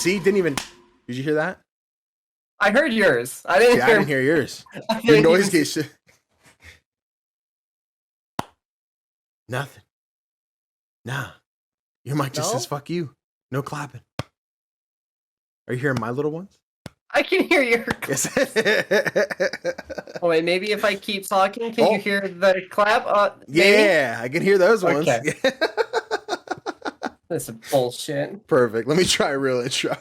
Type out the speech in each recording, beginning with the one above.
See, didn't even. Did you hear that? I heard yours. I didn't hear yours. I Your didn't noise even- gate. Nothing. Nah. Your mic just No? says "fuck you." No clapping. Are you hearing my little ones? I can hear your. Yes. Oh wait, maybe if I keep talking, can you hear the clap? Yeah, I can hear those ones. Okay. This is bullshit. Perfect. Let me try a real intro.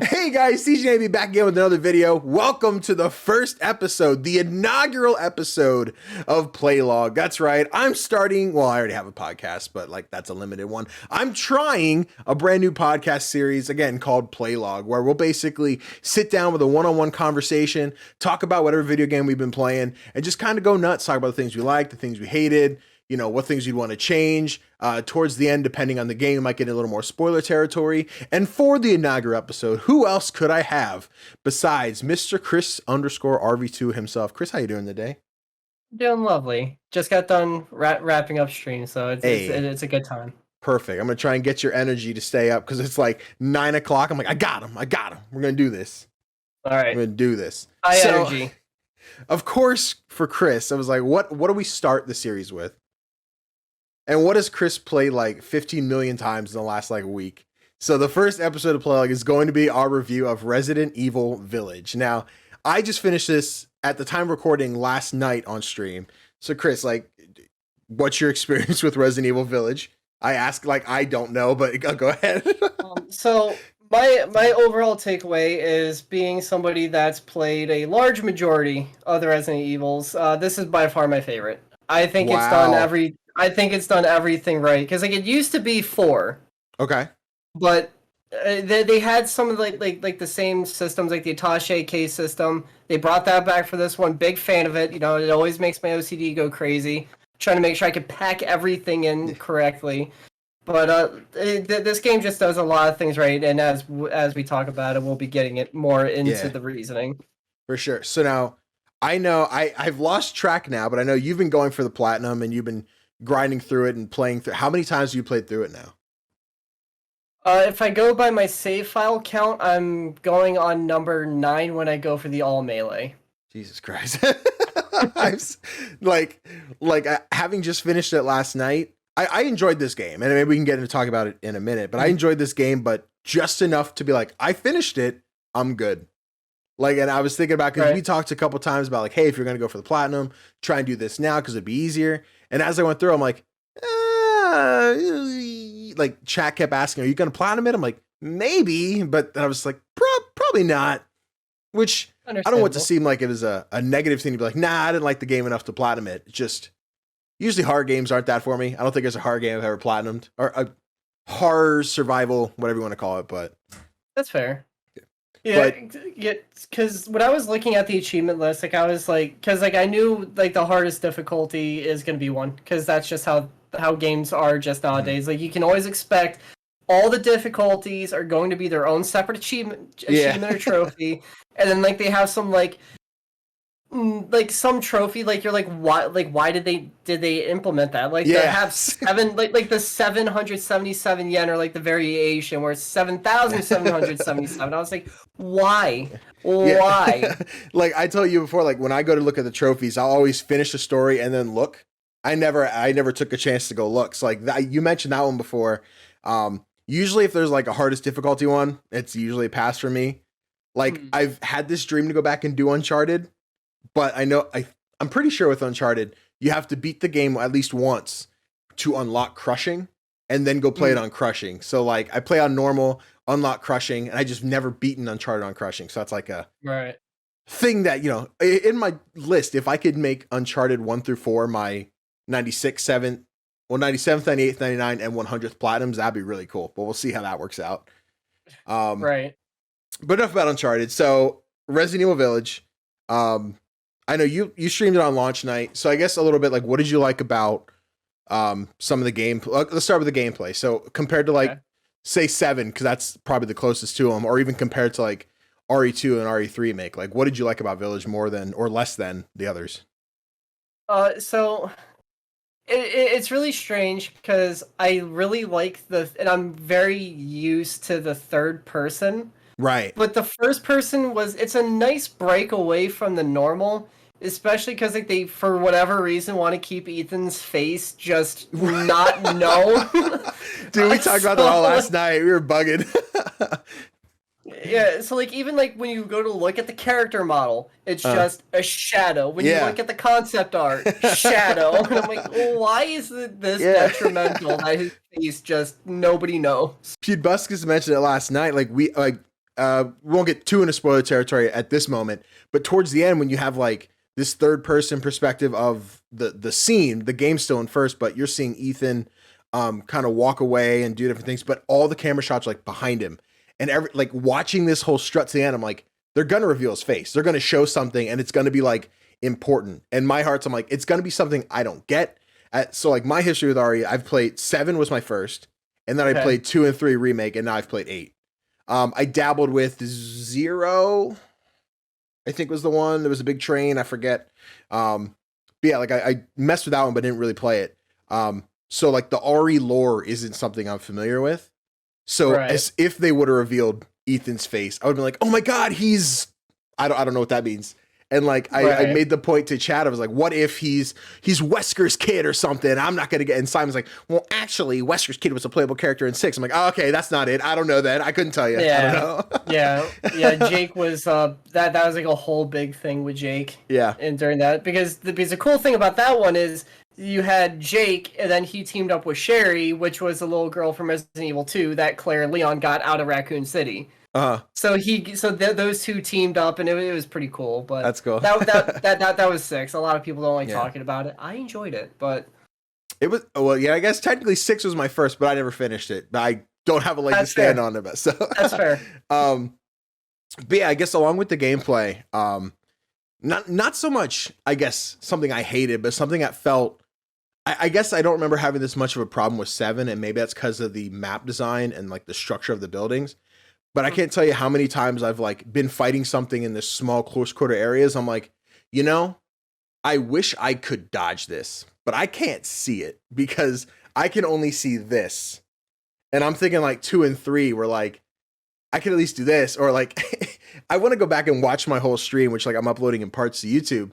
Hey guys, CGDannyB back again with another video. Welcome to the first episode, the inaugural episode of Playlog. That's right. I'm starting, well, I already have a podcast, but like that's a limited one. I'm trying a brand new podcast series, again, called Playlog, where we'll basically sit down with a one-on-one conversation, talk about whatever video game we've been playing, and just kind of go nuts, talk about the things we liked, the things we hated, you know, what things you'd want to change. Towards the end, depending on the game, we might get in a little more spoiler territory. And for the inaugural episode, who else could I have besides Mr. Chris _RV2 himself? Chris, how you doing today? Doing lovely. Just got done wrapping up stream, so it's a good time. Perfect. I'm going to try and get your energy to stay up because it's like 9 o'clock. I'm like, I got him. We're going to do this. All right. I'm going to do this. High energy. Of course, for Chris, I was like, what do we start the series with? And what has Chris played like 15 million times in the last like week? So the first episode of Playlog is going to be our review of Resident Evil Village. Now, I just finished this at the time of recording last night on stream. So Chris, like, what's your experience with Resident Evil Village? I ask like I don't know, but go ahead. So my overall takeaway is being somebody that's played a large majority of the Resident Evils. This is by far my favorite. I think it's done everything right, because like it used to be 4. Okay. But they had some of like the same systems, like the attaché case system. They brought that back for this one. Big fan of it. You know, it always makes my OCD go crazy, trying to make sure I can pack everything in correctly. But this game just does a lot of things right, and as we talk about it, we'll be getting it more into the reasoning. For sure. So now I know I've lost track now, but I know you've been going for the platinum and you've been grinding through it and playing through. How many times have you played through it now? If I go by my save file count, I'm going on number 9 when I go for the all melee. Jesus Christ. Having just finished it last night, I enjoyed this game, and maybe we can get into talk about it in a minute, but I enjoyed this game, but just enough to be like, I finished it, I'm good. Like, and I was thinking about, because we talked a couple times about like, hey, if you're going to go for the platinum, try and do this now because it'd be easier. And as I went through, I'm like, like chat kept asking, are you going to platinum it? I'm like, maybe, but then I was like, probably not, which I don't want to seem like it was a negative thing to be like, nah, I didn't like the game enough to platinum it. Just usually hard games aren't that for me. I don't think there's a hard game I've ever platinumed, or a horror survival, whatever you want to call it, but that's fair. Yeah, because when I was looking at the achievement list, like I was like, because like I knew like the hardest difficulty is going to be 1, because that's just how games are just nowadays. Like you can always expect all the difficulties are going to be their own separate achievement or trophy, and then like they have some like some trophy, like you're like, why did they implement that? Like they have 7 like the 777 yen, or like the variation where it's 7,777. I was like, why? Like I told you before, like when I go to look at the trophies, I'll always finish the story and then look. I never took a chance to go look. So like that, you mentioned that one before. Usually if there's like a hardest difficulty one, it's usually a pass for me. Like I've had this dream to go back and do Uncharted, but I know I'm pretty sure with Uncharted, you have to beat the game at least once to unlock crushing and then go play it on crushing. So like I play on normal, unlock crushing, and I just never beaten Uncharted on crushing. So that's like a thing that, you know, in my list, if I could make Uncharted 1 through 4 my 96th, 7th, well, 97th, 98th, 99, and 100th platinums, that'd be really cool. But we'll see how that works out. But enough about Uncharted. So Resident Evil Village, I know you streamed it on launch night, so I guess a little bit like, what did you like about some of the game? Let's start with the gameplay. So compared to like say 7, because that's probably the closest to them, or even compared to like RE2 and RE3 remake, like what did you like about Village more than or less than the others? So It's really strange because I really like and I'm very used to the third person. Right. But the first person it's a nice break away from the normal, especially because like they, for whatever reason, want to keep Ethan's face just not known. Dude, we talked about that all last night. We were bugging. Yeah, so like even like when you go to look at the character model, it's just a shadow. When you look at the concept art, shadow. And I'm like, well, why is it this detrimental that his face just nobody knows? Pete Buskus mentioned it last night. Like we won't get too into spoiler territory at this moment, but towards the end when you have like this third person perspective of the scene, the game's still in first, but you're seeing Ethan kind of walk away and do different things, but all the camera shots are like behind him. And like watching this whole strut to the end, I'm like, they're gonna reveal his face. They're gonna show something, and it's gonna be like important. And my heart's, I'm like, it's gonna be something I don't get. So like my history with RE, I've played 7 was my first, and then I played 2 and 3 remake, and now I've played 8. I dabbled with 0. I think was the one. There was a big train. I forget. But yeah, like I messed with that one, but didn't really play it. So like the RE lore isn't something I'm familiar with. So as if they would have revealed Ethan's face, I would be like, oh my God, he's, I don't know what that means. And like, I made the point to chat. I was like, what if he's Wesker's kid or something? I'm not going to get, and Simon's like, well, actually Wesker's kid was a playable character in 6. I'm like, oh, okay, that's not it. I don't know that. I couldn't tell you. Yeah. I don't know. yeah. Jake was, that was like a whole big thing with Jake. Yeah. And during that, because the cool thing about that one is, you had Jake, and then he teamed up with Sherry, which was a little girl from Resident Evil 2 that Claire and Leon got out of Raccoon City. So those two teamed up, and it was pretty cool. But that's cool. that was 6. A lot of people don't like talking about it. I enjoyed it, but it was I guess technically 6 was my first, but I never finished it. But I don't have a leg to stand on it. So that's fair. But yeah, I guess along with the gameplay, not so much, I guess, something I hated, but something that felt. I guess I don't remember having this much of a problem with 7, and maybe that's because of the map design and like the structure of the buildings. But I can't tell you how many times I've like been fighting something in this small close quarter areas. I'm like, I wish I could dodge this, but I can't see it because I can only see this. And I'm thinking like 2 and 3 were like, I could at least do this, or like I want to go back and watch my whole stream, which like I'm uploading in parts to YouTube.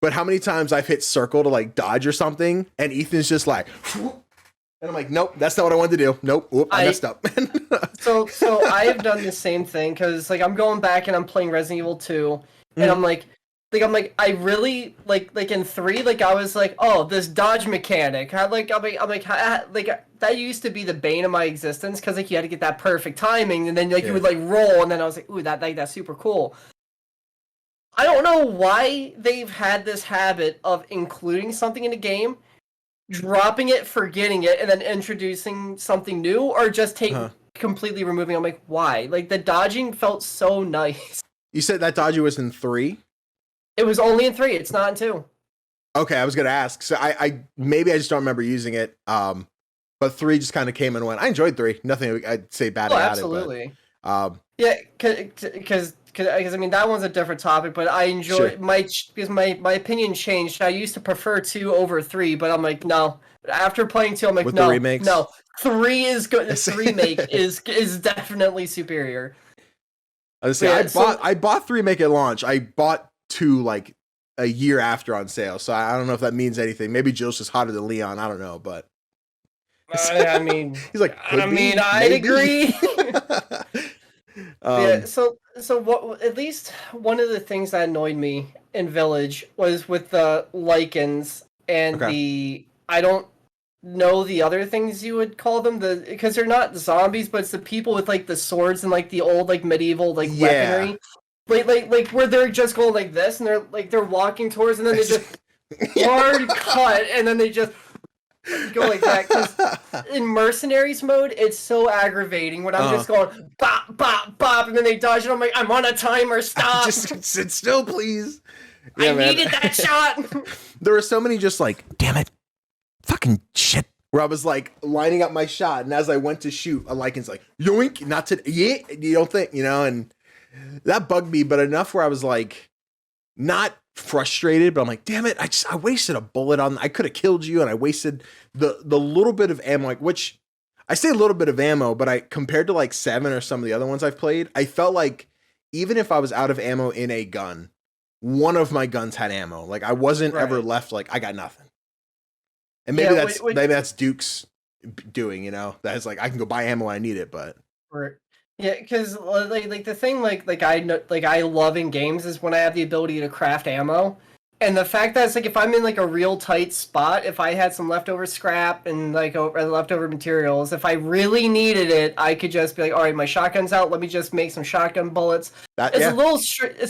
But how many times I've hit circle to like dodge or something, and Ethan's just like, and I'm like, nope, that's not what I wanted to do. Nope, I messed up. so I have done the same thing because like I'm going back and I'm playing Resident Evil 2, and I'm like I really like in 3, like I was like, oh, this dodge mechanic, I'm like that used to be the bane of my existence because like you had to get that perfect timing, and then like you would like roll, and then I was like, ooh, that's super cool. I don't know why they've had this habit of including something in a game, dropping it, forgetting it, and then introducing something new, or just completely removing it. I'm like, why? Like, the dodging felt so nice. You said that dodging was in 3? It was only in 3. It's not in 2. Okay, I was going to ask. So I maybe I just don't remember using it. But 3 just kind of came and went. I enjoyed 3. Nothing I'd say bad about absolutely. it. Absolutely. Yeah, because I mean that one's a different topic, but I enjoy because my opinion changed. I used to prefer 2 over 3, but I'm like, no. After playing 2, I'm like, with no, the remakes? No. 3 is good. The remake is definitely superior. I was saying, I bought 3 remake at launch. I bought 2 like a year after on sale, so I don't know if that means anything. Maybe Jill's just hotter than Leon. I don't know, but I mean, he's like, I'd agree. Yeah, so what? At least one of the things that annoyed me in Village was with the lichens and I don't know the other things you would call them, because they're not zombies, but it's the people with like the swords and like the old like medieval like weaponry, like where they're just going like this, and they're walking towards, and then they just hard cut, and then they just go like that. Because in mercenaries mode, it's so aggravating when I'm just going bop bop bop, and then they dodge, and I'm like, I'm on a timer, stop. Just sit still, please. Yeah, I needed that shot. There were so many just like, damn it, fucking shit. Where I was like lining up my shot, and as I went to shoot, a lichen's like, yoink, not to, you don't think, and that bugged me, but enough where I was like, not frustrated, but I'm like, damn it, I wasted a bullet on. I could have killed you, and I wasted the little bit of ammo, like, which I say a little bit of ammo, but I compared to like 7 or some of the other ones I've played, I felt like even if I was out of ammo in a gun, one of my guns had ammo. Like I wasn't ever left like I got nothing. And maybe maybe that's Duke's doing, you know, that's like I can go buy ammo when I need it, but yeah, because like the thing I love in games is when I have the ability to craft ammo, and the fact that it's like if I'm in like a real tight spot, if I had some leftover scrap and like leftover materials, if I really needed it, I could just be like, all right, my shotgun's out. Let me just make some shotgun bullets. It's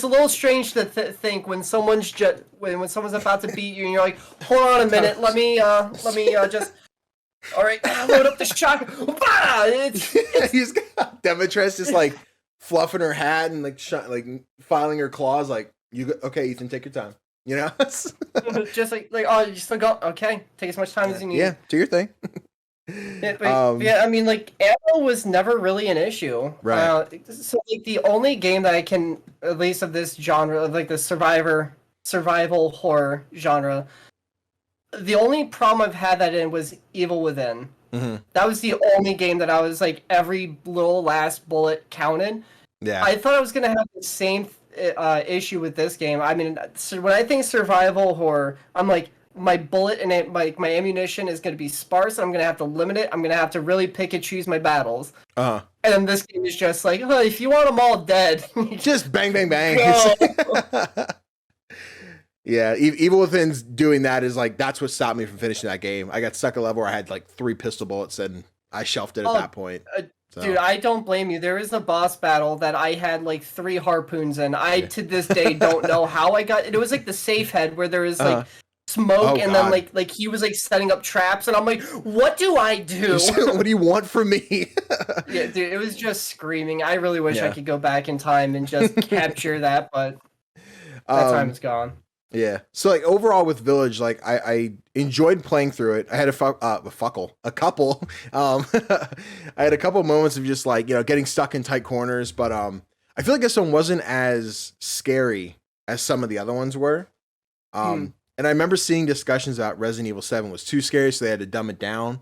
a little strange to think when someone's when someone's about to beat you and you're like, hold on a minute, let me just. All right, load up the shotgun. He's got Demetress just like fluffing her hat and like filing her claws. Like, okay, Ethan, take your time. You know, just like oh, you still go. Okay, take as much time as you need. Yeah, do your thing. Yeah, I mean, like ammo was never really an issue. Right. So like the only game that I can, at least of this genre, like the survival horror genre. The only problem I've had that in was Evil Within. Mm-hmm. That was the only game that I was like every little last bullet counted. Yeah. I thought I was gonna have the same issue with this game. I mean, when I think survival horror, I'm like my bullet and my ammunition is gonna be sparse. And I'm gonna have to limit it. I'm gonna have to really pick and choose my battles. And then this game is just like, oh, if you want them all dead, just bang, bang, bang. Yeah, Evil Within's doing that is like that's what stopped me from finishing that game. I got stuck at a level where I had like 3 pistol bullets and I shelved it at that point. So. Dude, I don't blame you. There is a boss battle that I had like 3 harpoons in. I to this day don't know how I got it. It was like the safe head where there is like smoke and then like he was like setting up traps and I'm like, what do I do? What do you want from me? Yeah, dude, it was just screaming. I really wish I could go back in time and just capture that, but that time is gone. Yeah. So like overall with Village, like I enjoyed playing through it. I had a couple. I had a couple moments of just like, you know, getting stuck in tight corners, but I feel like this one wasn't as scary as some of the other ones were. And I remember seeing discussions about Resident Evil 7 was too scary, so they had to dumb it down.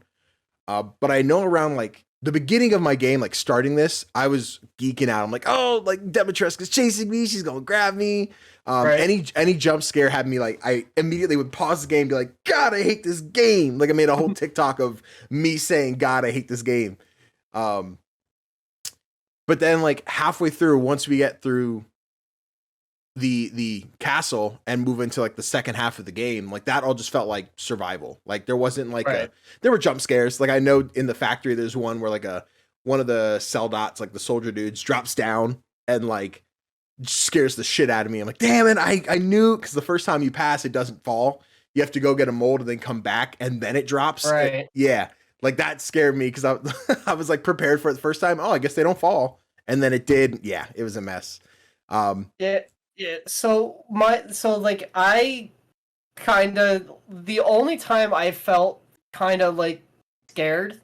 But I know around like the beginning of my game, like starting this, I was geeking out. I'm like, oh, like Demetreska's chasing me. She's going to grab me. Any jump scare had me like, I immediately would pause the game and be like, God, I hate this game. Like I made a whole TikTok of me saying, God, I hate this game. But then like halfway through, once we get through the castle and move into like the second half of the game, like that all just felt like survival. Like there wasn't like there were jump scares. Like I know in the factory, there's one where like one of the cell dots, like the soldier dudes drops down and like scares the shit out of me. I'm like, damn it. I knew, because the first time you pass, it doesn't fall. You have to go get a mold and then come back and then it drops. Right. Yeah. Like that scared me because I was like prepared for it the first time. Oh, I guess they don't fall. And then it did. Yeah. It was a mess. Yeah. So I kind of, the only time I felt kind of like scared,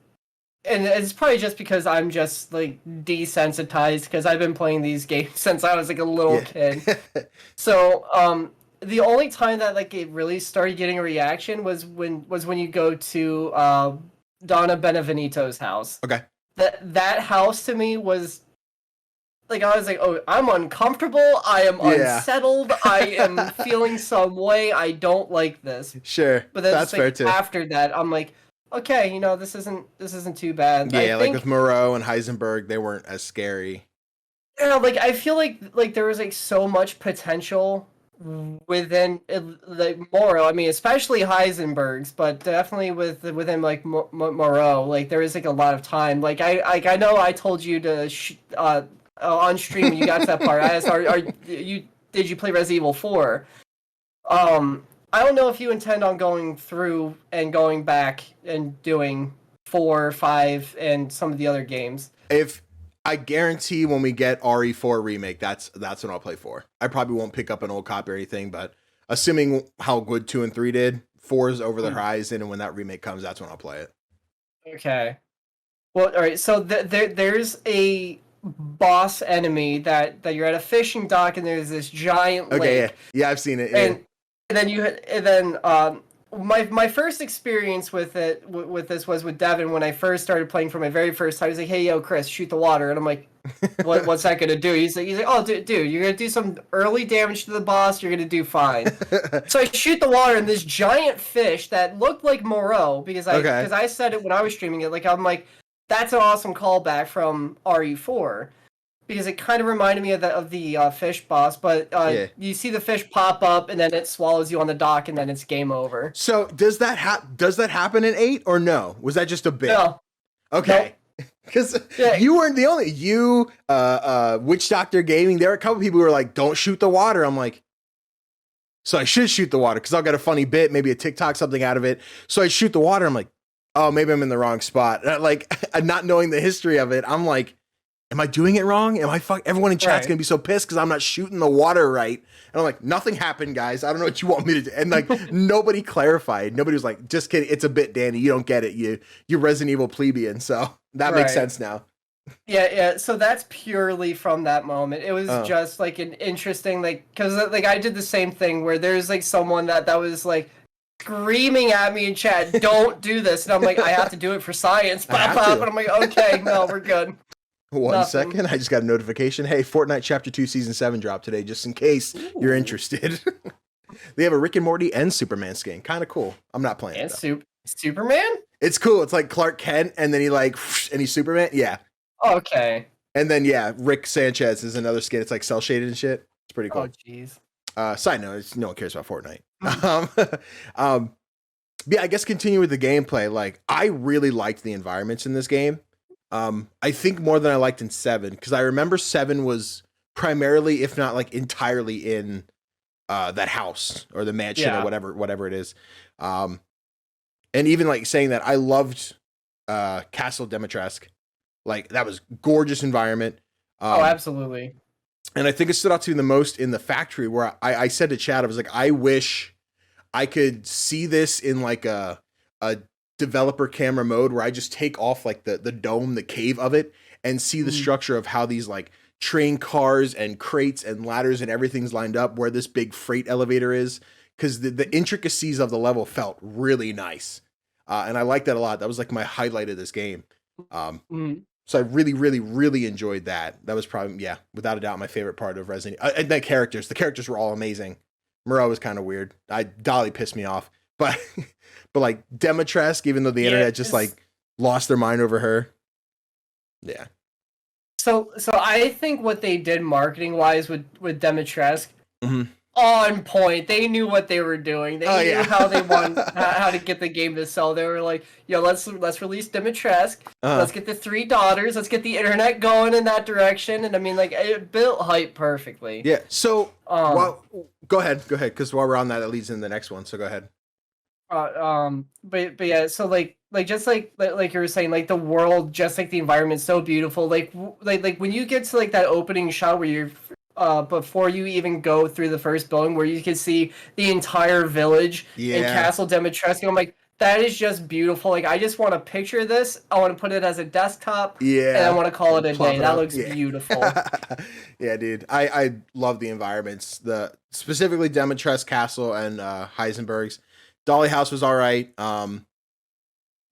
and it's probably just because I'm just like desensitized because I've been playing these games since I was like a little kid. So the only time that like it really started getting a reaction was when you go to Donna Benevenito's house. Okay. That house to me was like, I was like, oh, I'm uncomfortable. I am unsettled. I am feeling some way. I don't like this. Sure. But then that's like, fair too. After that, I'm like, okay, you know, this isn't too bad. Yeah, like with Moreau and Heisenberg, they weren't as scary. Yeah, like I feel like there was like so much potential within like Moreau. I mean, especially Heisenberg's, but definitely within like Moreau, like there is like a lot of time. Like I know I told you to on stream when you got to that part. I asked, did you play Resident Evil 4? I don't know if you intend on going through and going back and doing 4, 5, and some of the other games. If I guarantee when we get RE4 remake, that's when I'll play 4. I probably won't pick up an old copy or anything, but assuming how good 2 and 3 did, 4 is over the horizon, and when that remake comes, that's when I'll play it. Okay. Well, all right. So there's a boss enemy that you're at a fishing dock and there's this giant lake. Yeah, I've seen it. Yeah. And then my first experience with this was with Devin when I first started playing for my very first time. He's like, "Hey, yo, Chris, shoot the water," and I'm like, "What's that gonna do?" He's like, "Oh, dude, you're gonna do some early damage to the boss. You're gonna do fine." So I shoot the water, and this giant fish that looked like Moreau because I said it when I was streaming it. Like I'm like, that's an awesome callback from RE4. Because it kind of reminded me of the fish boss, but you see the fish pop up and then it swallows you on the dock and then it's game over. So does that happen in 8 or no? Was that just a bit? No. Okay. Because you weren't the only Witch Doctor Gaming. There were a couple people who were like, "Don't shoot the water." I'm like, so I should shoot the water because I'll get a funny bit, maybe a TikTok something out of it. So I shoot the water. I'm like, oh, maybe I'm in the wrong spot. Like not knowing the history of it, I'm like, am I doing it wrong? Everyone in chat's gonna be so pissed because I'm not shooting the water right. And I'm like, nothing happened, guys. I don't know what you want me to do. And like nobody clarified. Nobody was like, just kidding. It's a bit, Danny. You don't get it. You Resident Evil plebeian. So that makes sense now. Yeah. So that's purely from that moment. It was just like an interesting, like, because like I did the same thing where there's like someone that was like screaming at me in chat, "Don't do this," and I'm like, I have to do it for science. Pop, and I'm like, okay, no, we're good. One second, I just got a notification. Hey, Fortnite Chapter 2 Season 7 dropped today, just in case you're interested. They have a Rick and Morty and Superman skin. Kind of cool. I'm not playing it. And Superman? It's cool. It's like Clark Kent, and then and he's Superman. Yeah. Okay. And then, Rick Sanchez is another skin. It's like cel-shaded and shit. It's pretty cool. Oh, jeez. Side note, no one cares about Fortnite. I guess continue with the gameplay. Like, I really liked the environments in this game. I think more than I liked in 7, because I remember 7 was primarily, if not like entirely, in that house or the mansion or whatever it is. And even like saying that, I loved Castle Dimitrescu. Like that was gorgeous environment. Absolutely. And I think it stood out to me the most in the factory, where I said to Chad, I was like, I wish I could see this in like a developer camera mode where I just take off like the dome, the cave of it, and see the structure of how these like train cars and crates and ladders and everything's lined up, where this big freight elevator is, because the intricacies of the level felt really nice. And I liked that a lot. That was like my highlight of this game. So I really, really, really enjoyed that. That was probably, without a doubt, my favorite part of Resident Evil. And the characters were all amazing. Moreau was kind of weird. Dolly pissed me off. But like Dimitrescu, even though the internet just like lost their mind over her. Yeah. So I think what they did marketing wise with Dimitrescu, on point. They knew what they were doing. They knew how they how to get the game to sell. They were like, "Yo, let's release Dimitrescu. Let's get the 3 daughters. Let's get the internet going in that direction." And I mean, like, it built hype perfectly. Yeah. So, go ahead, because while we're on that, it leads into the next one. So go ahead. But yeah. So like just like you were saying, like the world, just like the environment's so beautiful. Like when you get to like that opening shot where you're before you even go through the first building, where you can see the entire village in Castle Dimitrescu. I'm like, that is just beautiful. Like, I just want to picture this. I want to put it as a desktop. And I want to call it a day. That looks beautiful. Yeah, dude. I love the environments. Specifically Dimitrescu Castle and Heisenberg's. Dolly House was all right.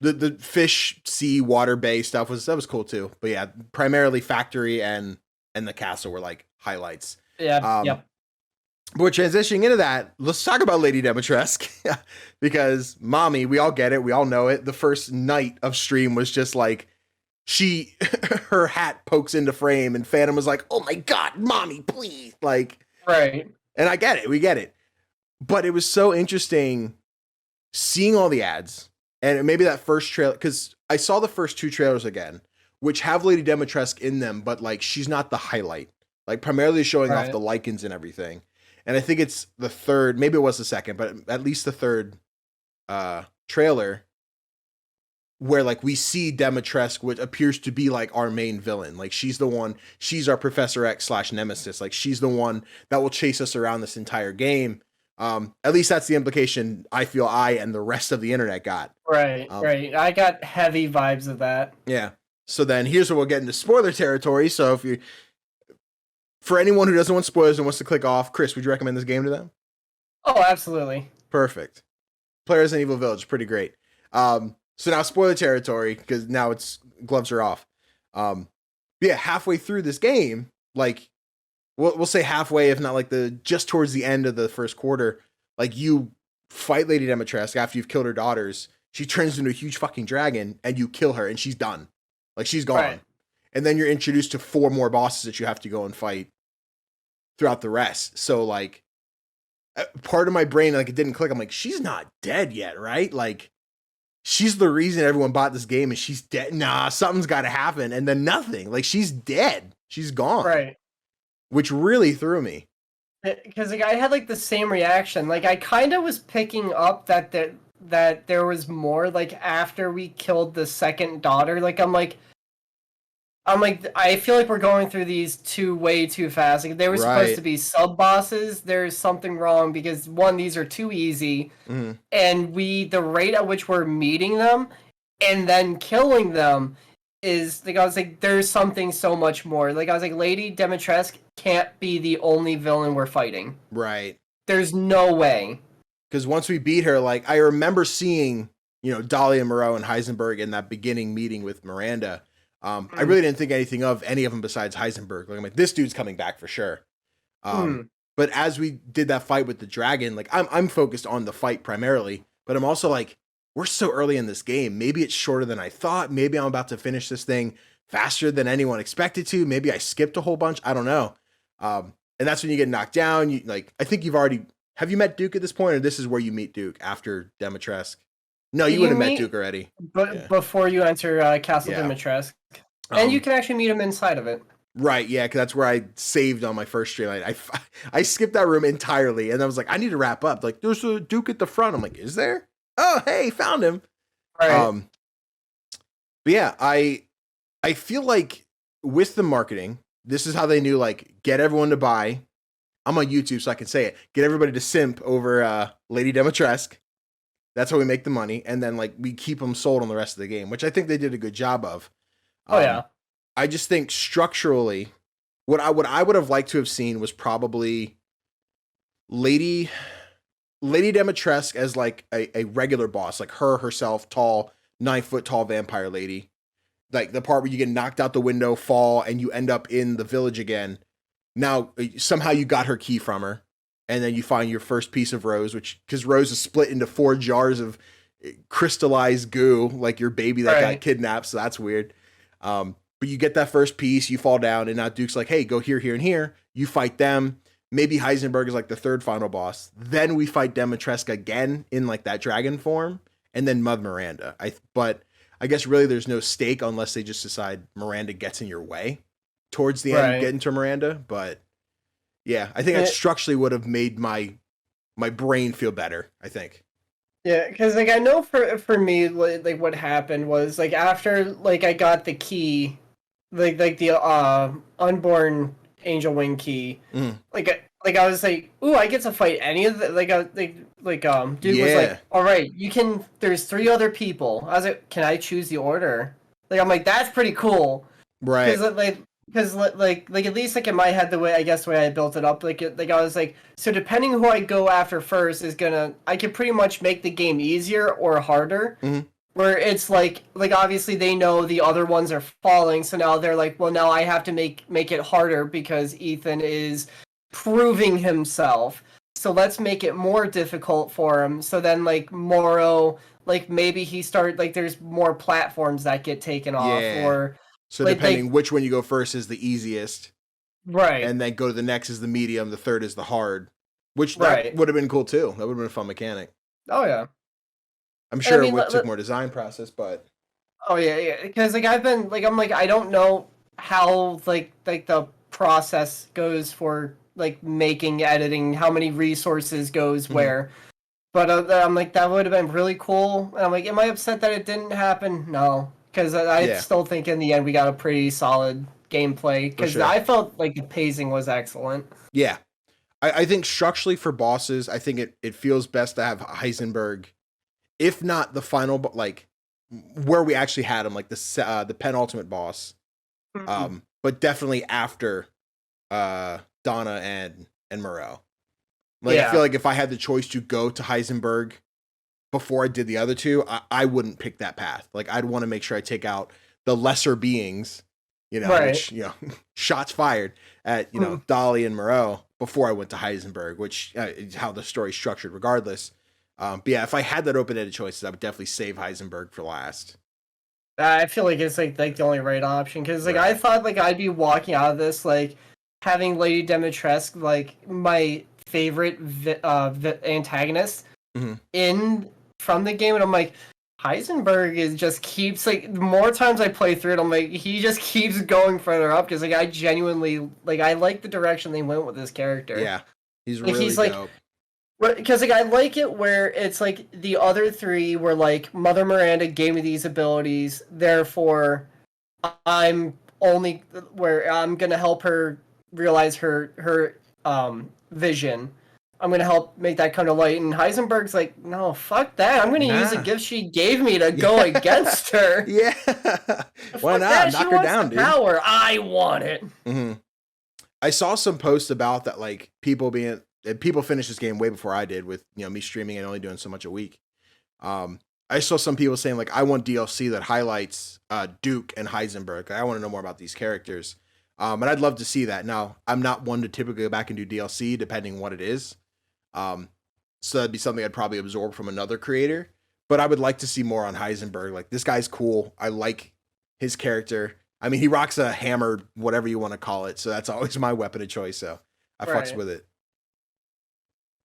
The fish, sea, water bay stuff was cool too. But yeah, primarily factory and the castle were like highlights. Yeah. Yep. But we're transitioning into that. Let's talk about Lady Dimitrescu. Because mommy, we all get it, we all know it. The first night of stream was just like her hat pokes into frame and Phantom was like, "Oh my god, mommy, please." Like, right. And I get it, we get it. But it was so interesting seeing all the ads. And maybe that first trailer, because I saw the first 2 trailers again, which have Lady Dimitrescu in them, but like she's not the highlight. Like primarily showing off the lichens and everything. And I think it's the third, maybe it was the second, but at least the third trailer where like we see Dimitrescu, which appears to be like our main villain. Like she's the one, she's our Professor X / Nemesis. Like she's the one that will chase us around this entire game. At least that's the implication I feel I and the rest of the internet got. Right. I got heavy vibes of that. Yeah. So then here's where we'll get into spoiler territory. So for anyone who doesn't want spoilers and wants to click off, Chris, would you recommend this game to them? Oh, absolutely. Perfect. Play Resident Evil Village, pretty great. So now spoiler territory, because now it's gloves are off. Yeah, halfway through this game, like we'll say halfway, if not like just towards the end of the first quarter, like you fight Lady Dimitrescu after you've killed her daughters. She turns into a huge fucking dragon, and you kill her, and she's done. Like she's gone. Right. And then you're introduced to 4 more bosses that you have to go and fight throughout the rest. So like, part of my brain, like it didn't click. I'm like, she's not dead yet, right? Like, she's the reason everyone bought this game, and she's dead. Nah, something's got to happen. And then nothing. Like, she's dead. She's gone. Right. Which really threw me. Because like I had like the same reaction. Like I kind of was picking up that there was more. Like after we killed the second daughter, like I'm like I feel like we're going through these way too fast. Like they were supposed to be sub bosses. There's something wrong because one, these are too easy, and the rate at which we're meeting them and then killing them is like I was like, there's something so much more. Like I was like, Lady Dimitrescu can't be the only villain we're fighting. Right. There's no way. Because once we beat her, like I remember seeing, Dahlia, Moreau, and Heisenberg in that beginning meeting with Miranda. I really didn't think anything of any of them besides Heisenberg. Like I'm like, this dude's coming back for sure. But as we did that fight with the dragon, like I'm focused on the fight primarily, but I'm also like, we're so early in this game. Maybe it's shorter than I thought. Maybe I'm about to finish this thing faster than anyone expected to. Maybe I skipped a whole bunch. I don't know. And that's when you get knocked down. I think have you met Duke at this point, or this is where you meet Duke after Dimitrescu? No, you would have met Duke already. But before you enter Castle Dimitrescu. And you can actually meet him inside of it. Right, yeah, because that's where I saved on my first stream. I skipped that room entirely, and I was like, I need to wrap up. Like, there's a Duke at the front. I'm like, is there? Oh, hey, found him. Right. But yeah, I feel like with the marketing, this is how they knew, like, get everyone to buy. I'm on YouTube, so I can say it. Get everybody to simp over Lady Dimitrescu. That's how we make the money, and then like we keep them sold on the rest of the game, which I think they did a good job of. Yeah. I just think structurally, what I would have liked to have seen was probably Lady Dimitrescu as like a regular boss, like herself, tall, 9-foot tall vampire lady. Like the part where you get knocked out the window, fall, and you end up in the village again. Now somehow you got her key from her, and then you find your first piece of Rose, because Rose is split into 4 jars of crystallized goo, like your baby that got kidnapped. So that's weird. But you get that first piece, you fall down, and now Duke's like, hey, go here, here, and here. You fight them. Maybe Heisenberg is like the 3rd final boss. Then we fight Dimitrescu again in like that dragon form, and then Mother Miranda. But I guess really there's no stake unless they just decide Miranda gets in your way towards the end, getting to Miranda. But yeah, I think that structurally would have made my brain feel better, I think. Yeah, because like I know for me, like what happened was like after like I got the key, like the unborn angel wing key, like I was like, ooh, I get to fight any of the Duke was like, all right, you can. There's 3 other people. I was like, can I choose the order? Like I'm like, that's pretty cool, right? Because like at least like in my head the way I built it up, like I was like, so depending who I go after first is I can pretty much make the game easier or harder. Where it's like obviously they know the other ones are falling, so now they're like, well, now I have to make it harder because Ethan is proving himself. So let's make it more difficult for him. So then like Morrow, like maybe he there's more platforms that get taken off, or so depending which one you go first is the easiest, right? And then go to the next is the medium, the 3rd is the hard, which that would have been cool too. That would have been a fun mechanic. Oh yeah. I'm sure it took more design process, but yeah, because like I've been like I'm like I don't know how like the process goes for like making editing, how many resources goes where, but I'm like that would have been really cool. And I'm like, am I upset that it didn't happen? No, because I still think in the end we got a pretty solid gameplay because I felt like the pacing was excellent. Yeah, I think structurally for bosses, I think it feels best to have Heisenberg. If not the final, but like where we actually had him, like the penultimate boss. But definitely after Donna and Moreau. Like I feel like if I had the choice to go to Heisenberg before I did the other two, I wouldn't pick that path. Like I'd want to make sure I take out the lesser beings, which, shots fired at, Dolly and Moreau before I went to Heisenberg, which is how the story's structured regardless. But yeah, if I had that open-ended choices, I would definitely save Heisenberg for last. I feel like it's like the only right option, because like I thought like I'd be walking out of this like having Lady Dimitrescu like my favorite antagonist in from the game, and I'm like, Heisenberg just keeps like the more times I play through it, I'm like, he just keeps going further up, because like I genuinely like I like the direction they went with this character. Yeah, he's like, really dope. Because like I like it where it's like the other three were like, Mother Miranda gave me these abilities, therefore I'm gonna help her realize her vision. I'm gonna help make that come to light. And Heisenberg's like, no, fuck that. I'm gonna use a gift she gave me to go against her. Yeah, why not? Knock her down, dude. Power, I want it. I saw some posts about that, like people finished this game way before I did, with me streaming and only doing so much a week. I saw some people saying like, I want DLC that highlights Duke and Heisenberg. I want to know more about these characters, and I'd love to see that. Now, I'm not one to typically go back and do DLC, depending on what it is. So that'd be something I'd probably absorb from another creator. But I would like to see more on Heisenberg. Like, this guy's cool. I like his character. I mean, he rocks a hammer, whatever you want to call it. So that's always my weapon of choice. So I fucks with it.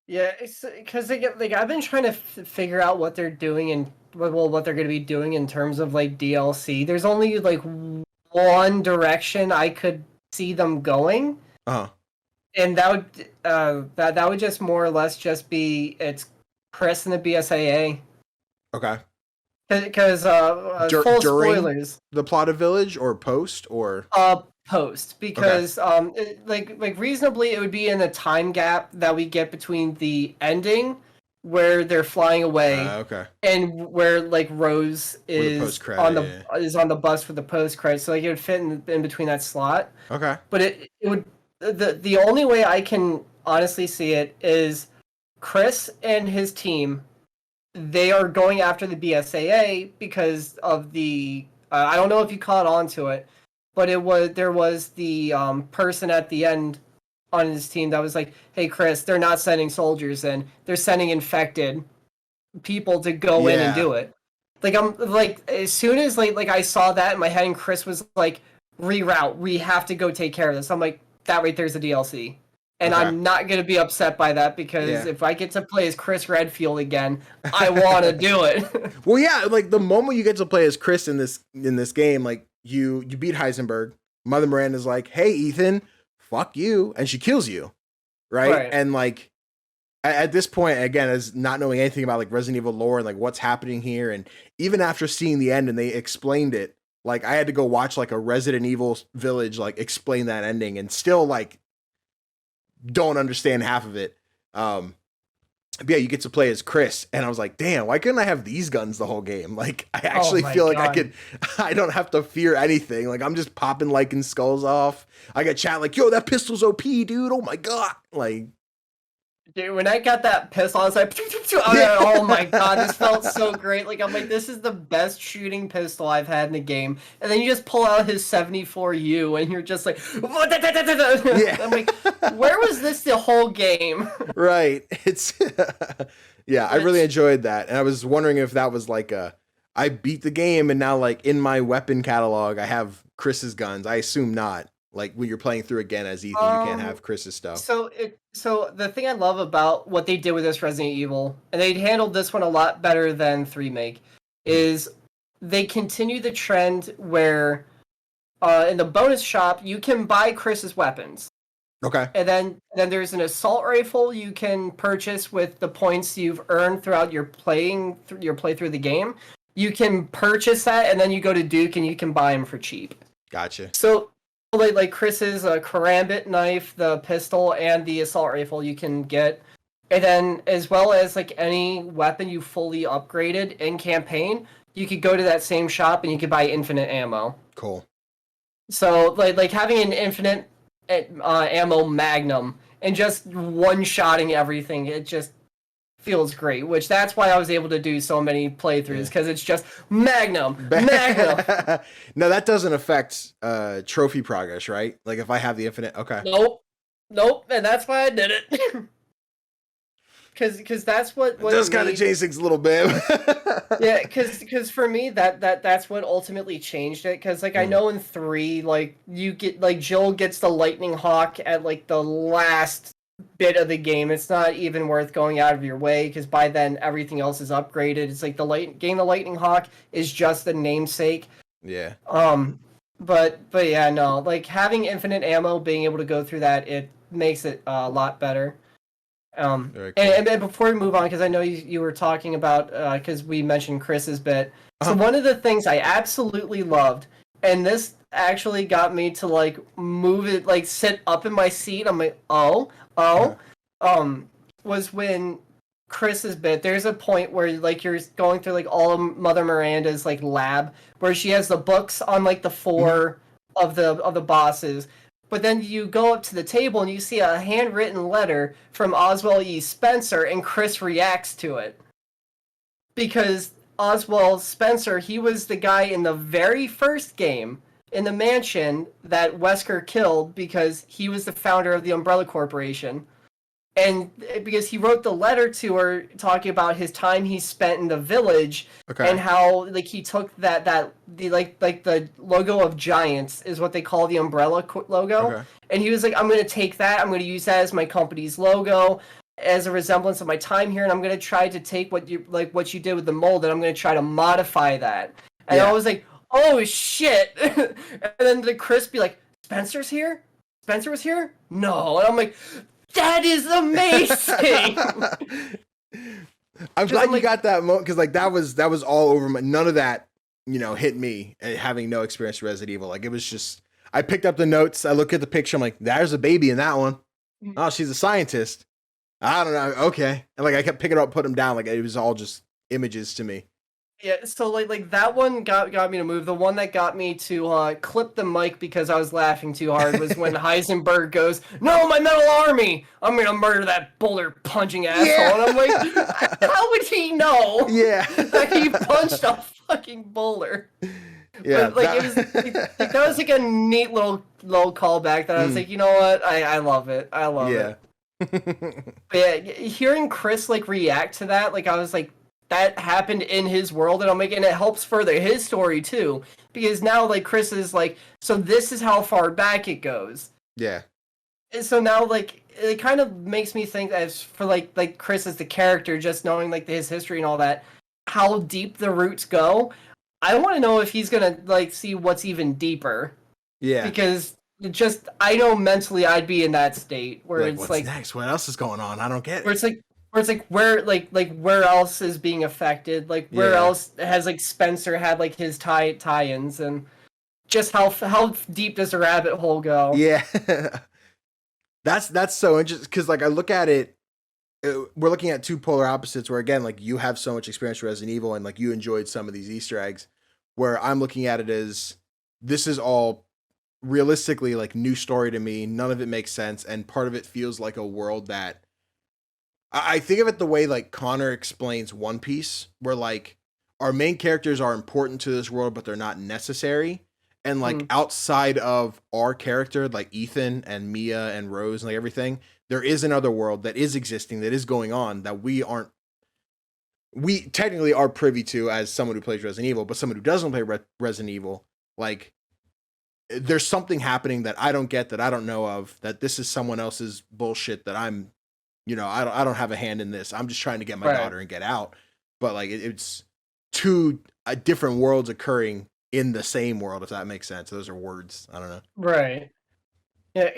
Yeah, it's because like I've been trying to figure out what they're doing and what they're going to be doing in terms of like DLC. There's only like one direction I could see them going, and that would that would just more or less just be it's Chris and the BSAA. Okay. Because full spoilers. The plot of Village or post or post, because like reasonably it would be in the time gap that we get between the ending where they're flying away and where like Rose is on the bus for the post credit, so like it would fit in between that slot. But it would the only way I can honestly see it is Chris and his team, they are going after the BSAA because of the I don't know if you caught on to it, but there was the person at the end on his team that was like, hey Chris, they're not sending soldiers in, they're sending infected people to go in and do it. Like I'm like, as soon as like I saw that in my head and Chris was like, reroute, we have to go take care of this, I'm like, that right there's a DLC. And I'm not going to be upset by that, because if I get to play as Chris Redfield again, I want to do it. Well, yeah, like the moment you get to play as Chris in this game, like you beat Heisenberg, Mother Miranda's like, hey, Ethan, fuck you. And she kills you. Right. And like at this point, again, as not knowing anything about like Resident Evil lore and like what's happening here, and even after seeing the end and they explained it, like I had to go watch like a Resident Evil Village like explain that ending, and still like don't understand half of it. But yeah, you get to play as Chris, and I was like, damn, why couldn't I have these guns the whole game? Like I actually feel like I don't have to fear anything. Like I'm just popping Lycan skulls off. I got chat like, yo, that pistol's OP, dude. Oh my god. Like, dude, when I got that pistol, I was like, oh my god, this felt so great. Like, I'm like, this is the best shooting pistol I've had in the game. And then you just pull out his 74U, and you're just like, I'm like, where was this the whole game? Right. It's, I really enjoyed that. And I was wondering if that was like I beat the game, and now like in my weapon catalog, I have Chris's guns. I assume not. Like when you're playing through again as Ethan, you can't have Chris's stuff. So the thing I love about what they did with this Resident Evil, and they handled this one a lot better than 3 Make, is they continue the trend where in the bonus shop you can buy Chris's weapons. Okay. And then there's an assault rifle you can purchase with the points you've earned throughout your playthrough of the game. You can purchase that, and then you go to Duke and you can buy them for cheap. Gotcha. So like Chris's karambit knife, the pistol, and the assault rifle you can get And then, as well as like any weapon you fully upgraded in campaign, you could go to that same shop and you could buy infinite ammo. Cool. So like having an infinite ammo magnum and just one-shotting everything, it just feels great. Which that's why I was able to do so many playthroughs, because it's just magnum. No, that doesn't affect trophy progress, right? Like if I have the infinite, okay. Nope, and that's why I did it. Because that's what it does kind of change things a little bit. Yeah, because for me that's what ultimately changed it. Because like I know in 3, like you get like Jill gets the lightning hawk at like the last bit of the game. It's not even worth going out of your way, because by then everything else is upgraded. It's like getting the lightning hawk is just the namesake. Yeah. But yeah, no, like having infinite ammo, being able to go through that, it makes it a lot better. Cool. And before we move on, because I know you were talking about, because we mentioned Chris's bit. So one of the things I absolutely loved, and this actually got me to like move it, like sit up in my seat. I'm like, was when Chris's bit. There's a point where like you're going through like all of Mother Miranda's like lab, where she has the books on like the 4 of the bosses. But then you go up to the table and you see a handwritten letter from Oswald E. Spencer, and Chris reacts to it. Because Oswald Spencer, he was the guy in the very first game in the mansion that Wesker killed, because he was the founder of the Umbrella Corporation. And because he wrote the letter to her talking about his time he spent in the village, and how like he took the logo of giants is what they call the umbrella logo, and he was like, I'm going to take that, I'm going to use that as my company's logo as a resemblance of my time here, and I'm going to try to take what you did with the mold, and I'm going to try to modify that. And I was like, oh shit. And then the Chris be like, Spencer was here? No. And I'm like, that is amazing. I'm glad you got that moment, because like that was all over my. None of that, hit me, having no experience with Resident Evil. Like it was just, I picked up the notes, I look at the picture, I'm like, there's a baby in that one. Oh, she's a scientist. I don't know. Okay, and like I kept picking it up, put them down. Like it was all just images to me. Yeah, so like that one got me to move. The one that got me to clip the mic because I was laughing too hard was when Heisenberg goes, "No, my metal army! I'm gonna murder that boulder punching asshole." Yeah. And I'm like, how would he know? Yeah, that he punched a fucking boulder. Yeah, but, it was that was like a neat little callback that I was like, you know what? I love it. I love it. But yeah, hearing Chris like react to that, like I was like, that happened in his world, and I'm like, and it helps further his story too, because now like Chris is like, so this is how far back it goes. Yeah. And so now like it kind of makes me think, as for like Chris as the character, just knowing like his history and all that, how deep the roots go. I want to know if he's gonna like see what's even deeper. Yeah. Because just I know mentally I'd be in that state where like, it's what's like, next? What else is going on? I don't get it. Where it's like where else is being affected? Like where else has like Spencer had like his tie-ins, and just how deep does the rabbit hole go? Yeah, that's so interesting, because like I look at it, we're looking at two polar opposites. Where again, like you have so much experience with Resident Evil, and like you enjoyed some of these Easter eggs. Where I'm looking at it as this is all realistically like new story to me. None of it makes sense, and part of it feels like a world that. I think of it the way like Connor explains One Piece, where like our main characters are important to this world, but they're not necessary. And like outside of our character, like Ethan and Mia and Rose and like everything, there is another world that is existing, that is going on, that we technically are privy to as someone who plays Resident Evil, but someone who doesn't play Resident Evil, like there's something happening that I don't get, that I don't know of, that this is someone else's bullshit that I'm, I don't have a hand in this. I'm just trying to get my daughter and get out. But like it's two different worlds occurring in the same world, if that makes sense. Those are words. I don't know. Right. Yeah,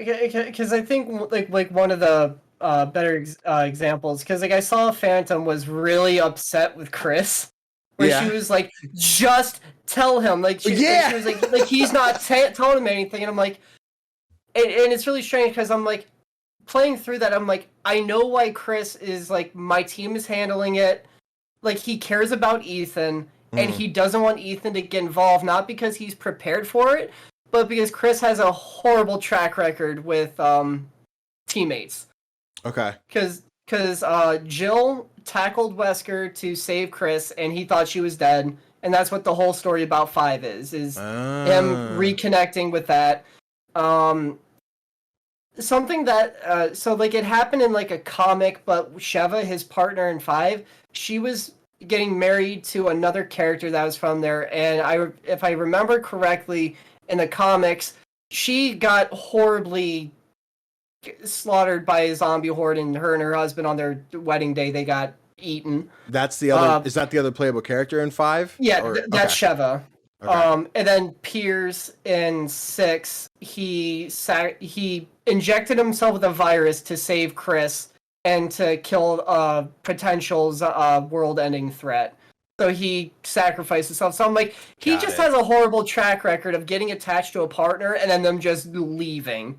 because I think like one of the better examples, because like I saw Phantom was really upset with Chris, where she was like, just tell him, like she was like he's not telling him anything, and I'm like, and it's really strange because I'm like, playing through that, I'm like, I know why Chris is like, my team is handling it. Like, he cares about Ethan, and he doesn't want Ethan to get involved, not because he's prepared for it, but because Chris has a horrible track record with teammates. Okay. Because Jill tackled Wesker to save Chris, and he thought she was dead, and that's what the whole story about 5 is him reconnecting with that. Something that so like it happened in like a comic, but Sheva, his partner in 5, she was getting married to another character that was from there, and if I remember correctly, in the comics, she got horribly slaughtered by a zombie horde, and her husband on their wedding day, they got eaten. That's the other. Is that the other playable character in 5? Yeah, that's Sheva. Okay. And then Piers in 6, he injected himself with a virus to save Chris and to kill potential world-ending threat. So he sacrificed himself. So I'm like, he just has a horrible track record of getting attached to a partner and then them just leaving.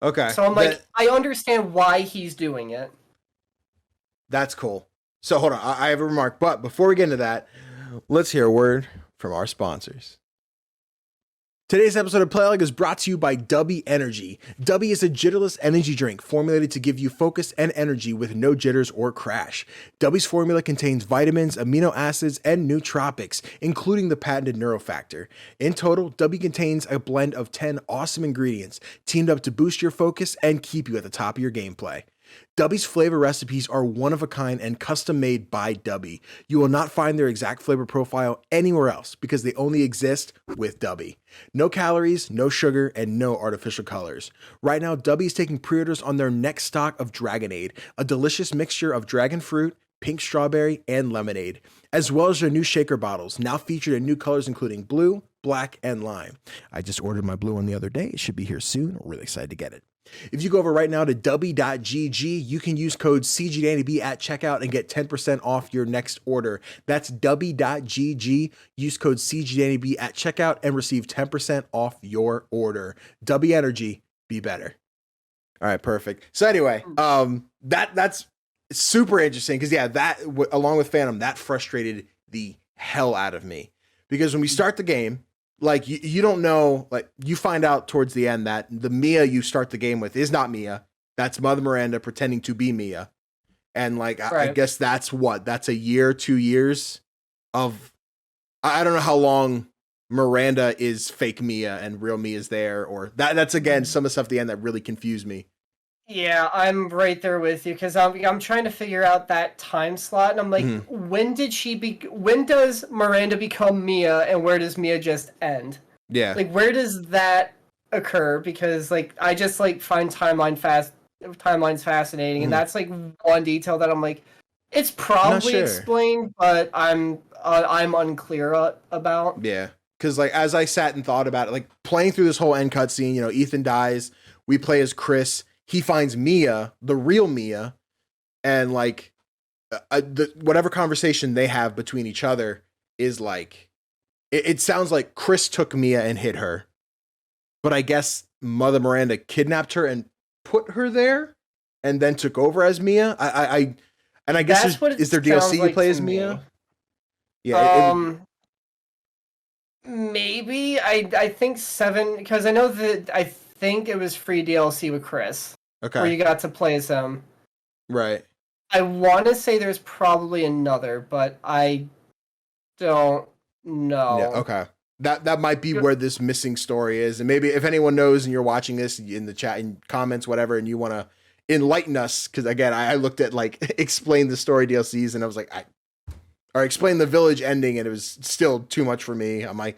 Okay. So I'm like, I understand why he's doing it. That's cool. So hold on, I have a remark, but before we get into that, let's hear a word from our sponsors. Today's episode of Playlog is brought to you by Dubby Energy. Dubby is a jitterless energy drink formulated to give you focus and energy with no jitters or crash. Dubby's formula contains vitamins, amino acids, and nootropics, including the patented Neurofactor. In total, Dubby contains a blend of 10 awesome ingredients, teamed up to boost your focus and keep you at the top of your gameplay. Dubby's flavor recipes are one of a kind and custom made by Dubby. You will not find their exact flavor profile anywhere else because they only exist with Dubby. No calories, no sugar, and no artificial colors. Right now, Dubby is taking pre-orders on their next stock of Dragonade, a delicious mixture of dragon fruit, pink strawberry, and lemonade, as well as their new shaker bottles, now featured in new colors including blue, black, and lime. I just ordered my blue one the other day. It should be here soon. Really excited to get it. If you go over right now to dubby.gg, you can use code CGDannyB at checkout and get 10% off your next order. That's dubby.gg. Use code CGDannyB at checkout and receive 10% off your order. Dubby Energy, be better. All right, perfect. So anyway, that's super interesting because that along with Phantom, that frustrated the hell out of me because when we start the game, like you don't know, like you find out towards the end that the Mia you start the game with is not Mia. That's Mother Miranda pretending to be Mia. And like, right. I guess that's a year, 2 years of, I don't know how long Miranda is fake Mia and real Mia is there, or that's again, some of the stuff at the end that really confused me. Yeah, I'm right there with you because I'm trying to figure out that time slot, and I'm like, when does Miranda become Mia, and where does Mia just end? Yeah, like where does that occur? Because like I just like find timelines fascinating, and that's like one detail that I'm like, it's probably explained, but I'm unclear about. Yeah, because like as I sat and thought about it, like playing through this whole end cutscene, you know, Ethan dies, we play as Chris. He finds Mia, the real Mia, and like whatever conversation they have between each other is like, it sounds like Chris took Mia and hid her, but I guess Mother Miranda kidnapped her and put her there, and then took over as Mia. I guess is there DLC you play as Mia? Yeah. Maybe I think 7 because I know that I think it was free DLC with Chris. Okay. Where you got to play as him. Right. I want to say there's probably another, but I don't know. Yeah, okay. That might be where this missing story is. And maybe if anyone knows and you're watching this in the chat and comments, whatever, and you want to enlighten us, because again, I looked at like explain the story DLCs and I was like, or explain the village ending and it was still too much for me. My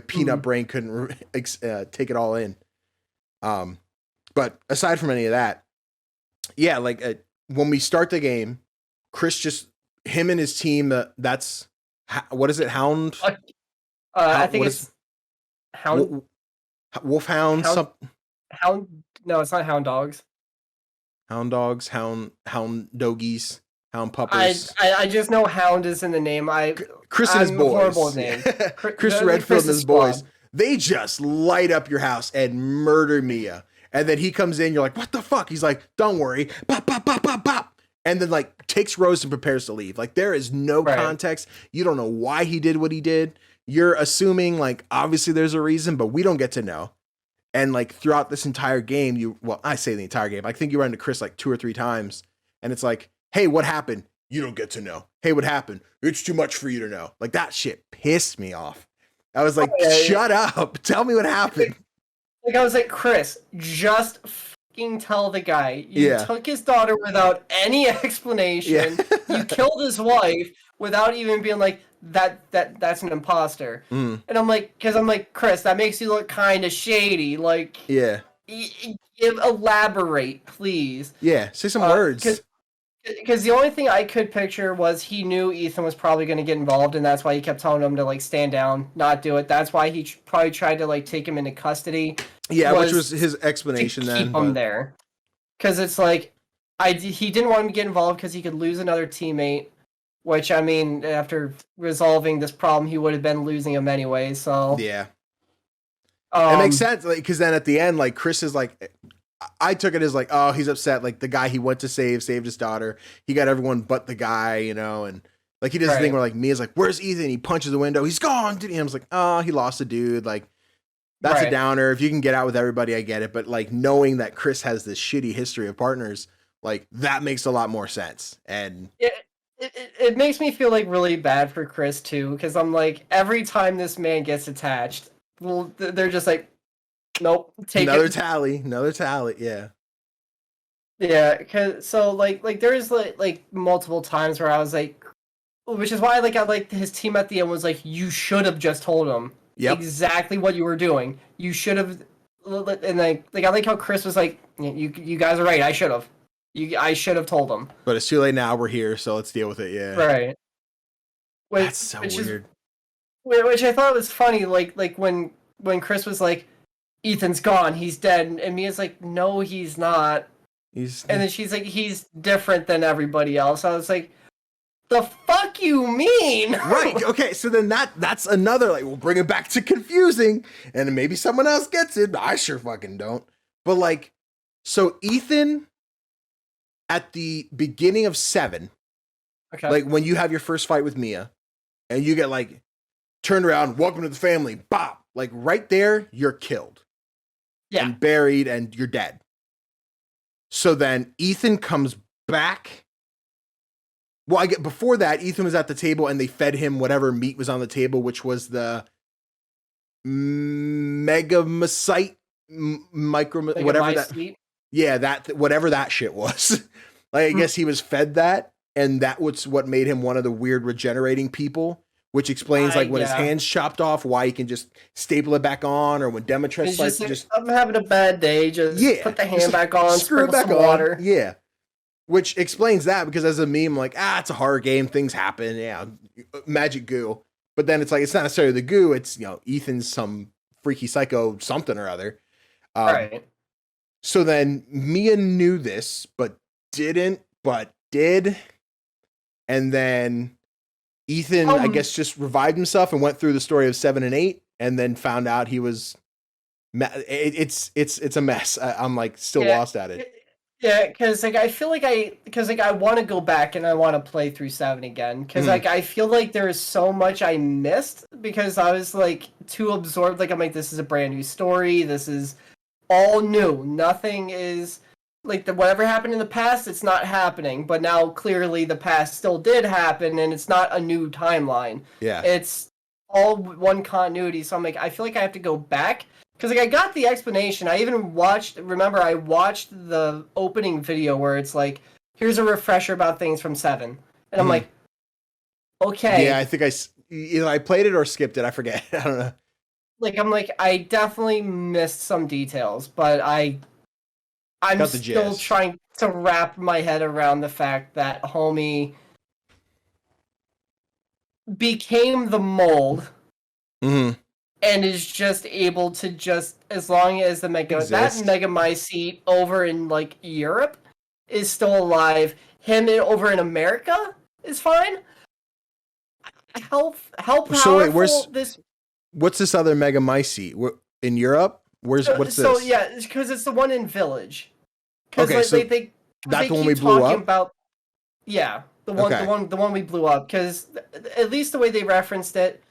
peanut brain couldn't take it all in. But aside from any of that, yeah, like when we start the game, Chris him and his team, that's, what is it? Hound? I think it's Hound. Wolfhound? Hound. No, it's not Hound Dogs. Hound Dogs, Hound Doggies, Hound Puppers. I just know Hound is in the name. Chris and his boys. Horrible name. Chris Redfield and his boys. They just light up your house and murder Mia. And then he comes in, you're like, what the fuck? He's like, don't worry. Bop, bop, bop, bop, bop. And then like takes Rose and prepares to leave. Like there is no context. You don't know why he did what he did. You're assuming like obviously there's a reason, but we don't get to know. And like throughout this entire game, I say the entire game. I think you run into Chris like 2 or 3 times, and it's like, hey, what happened? You don't get to know. Hey, what happened? It's too much for you to know. Like that shit pissed me off. I was like, shut up. Tell me what happened. Like I was like, Chris, just fucking tell the guy. You took his daughter without any explanation. You killed his wife without even being like, that's an imposter. And I'm like, Chris, that makes you look kind of shady. Like, elaborate, please. Yeah, say some words. Because the only thing I could picture was he knew Ethan was probably going to get involved, and that's why he kept telling him to like stand down, not do it. That's why he probably tried to like take him into custody. Yeah, which was his explanation to then. Keep him there, because it's like he didn't want him to get involved because he could lose another teammate. Which I mean, after resolving this problem, he would have been losing him anyway. So yeah, it makes sense. Like because then at the end, like Chris is like. I took it as like, oh, he's upset. Like the guy he went to saved his daughter. He got everyone but the guy, you know, and like he does the thing where like Mia's like, where's Ethan? He punches the window. He's gone. And I was like, oh, he lost a dude. Like that's a downer. If you can get out with everybody, I get it. But like knowing that Chris has this shitty history of partners, like that makes a lot more sense. And it makes me feel like really bad for Chris too, because I'm like, every time this man gets attached, well, they're just like, nope. Take another tally. Yeah. Yeah. Cause so like there's like multiple times where I was like, which is why like I liked his team at the end was like, you should have just told him exactly what you were doing. You should have, and like I like how Chris was like, you guys are right. I should have. I should have told him. But it's too late now. We're here, so let's deal with it. Yeah. Right. That's so weird. Which I thought was funny. Like when Chris was like, Ethan's gone, he's dead, and Mia's like, no, he's not. And then she's like, he's different than everybody else. I was like, the fuck you mean? Right, okay, so then that's another, like, we'll bring it back to confusing, and maybe someone else gets it, but I sure fucking don't. But, like, so Ethan, at the beginning of 7, like, when you have your first fight with Mia, and you get, like, turned around, welcome to the family, bop, like, right there, you're killed. And buried, and you're dead. So then Ethan comes back. Well, before that, Ethan was at the table and they fed him whatever meat was on the table, which was the megamycete, whatever that. Yeah, whatever that shit was. Like I guess he was fed that, and that was what made him one of the weird regenerating people. Which explains like when his hand's chopped off, why he can just staple it back on, or when Demetrius like just I'm having a bad day, just put the hand back on, screw it back on. Water. Yeah. Which explains that because as a meme, I'm like, it's a horror game, things happen, magic goo. But then it's like it's not necessarily the goo, it's Ethan's some freaky psycho something or other. Right. So then Mia knew this, but didn't, but did. And then Ethan, I guess, just revived himself and went through the story of 7 and 8, and then found out he was. It's a mess. I'm like still lost at it. Yeah, because like I feel like I want to go back and I want to play through 7 again because like I feel like there is so much I missed because I was like too absorbed. Like I'm like, this is a brand new story. This is all new. Nothing is. Like whatever happened in the past, it's not happening. But now clearly the past still did happen, and it's not a new timeline. Yeah, it's all one continuity. So I'm like, I feel like I have to go back because like I got the explanation. I even watched. Remember, I watched the opening video where it's like, here's a refresher about things from 7, and I'm like, okay. Yeah, I think either I played it or skipped it. I forget. I don't know. Like I'm like, I definitely missed some details, but I'm still trying to wrap my head around the fact that homie became the mold and is just able to just, as long as that megamycete over in like Europe is still alive, him over in America is fine. How powerful so wait, what's this other megamycete in Europe? What's so this? yeah, because it's the one in Village. Okay, so that's the one we blew up. About, yeah, the Okay. one we blew up. Because at least the way they referenced it,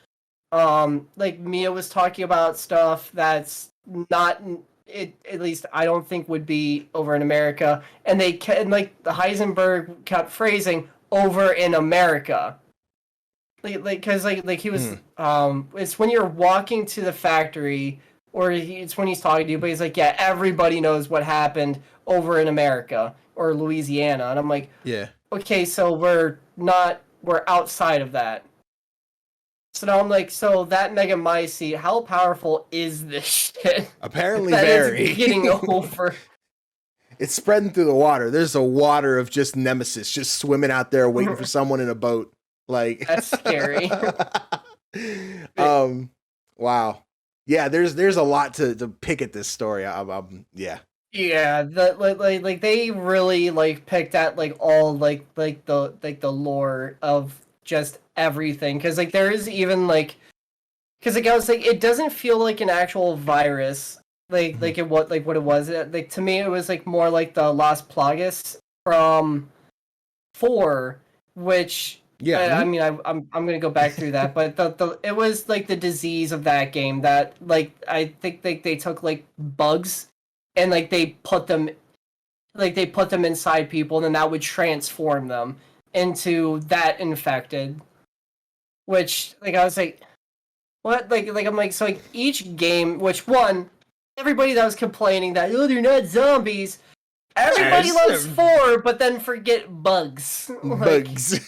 like Mia was talking about stuff that's not it. At least I don't think would be over in America, and like the Heisenberg kept phrasing over in America. Because he was it's when you're walking to the factory, or it's when he's talking to you, but he's like, yeah, everybody knows what happened over in America or Louisiana, and I'm like, Yeah. okay, so we're outside of that. So now I'm like, so that Megamycete, how powerful is this shit? Apparently that very. It's getting over. It's spreading through the water. There's a water of just nemesis just swimming out there waiting for someone in a boat. Like that's scary. Wow. Yeah, there's a lot to pick at this story. Yeah. Yeah, like they really like picked at like all like the lore of just everything, because like there is even like, because like I was like, it doesn't feel like an actual virus, like what it was. Like to me, it was like more like the Las Plagas from 4, which I mean, I'm gonna go back through that, but it was like the disease of that game that like I think they took like bugs and like they put them inside people, and then that would transform them into that infected. Which like I was like, what? Like I'm like, so like each game, which one, everybody that was complaining that oh they're not zombies. Everybody loves 4, but then forget bugs. Bugs.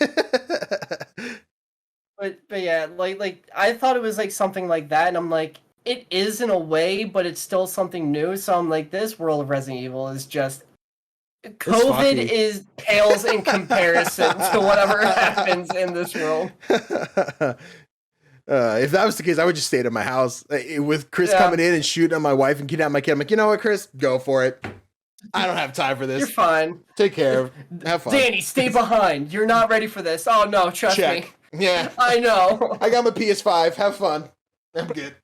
but yeah, like I thought it was like something like that, and I'm like, it is in a way, but it's still something new. So I'm like, this world of Resident Evil is just COVID pales in comparison to whatever happens in this world. If that was the case, I would just stay at my house with Chris coming in and shooting at my wife and kidnapping my kid. I'm like, you know what, Chris, go for it. I don't have time for this. You're fine. Take care. Have fun. Danny, stay behind. You're not ready for this. Oh, no, trust me. Yeah. I know. I got my PS5. Have fun. I'm good.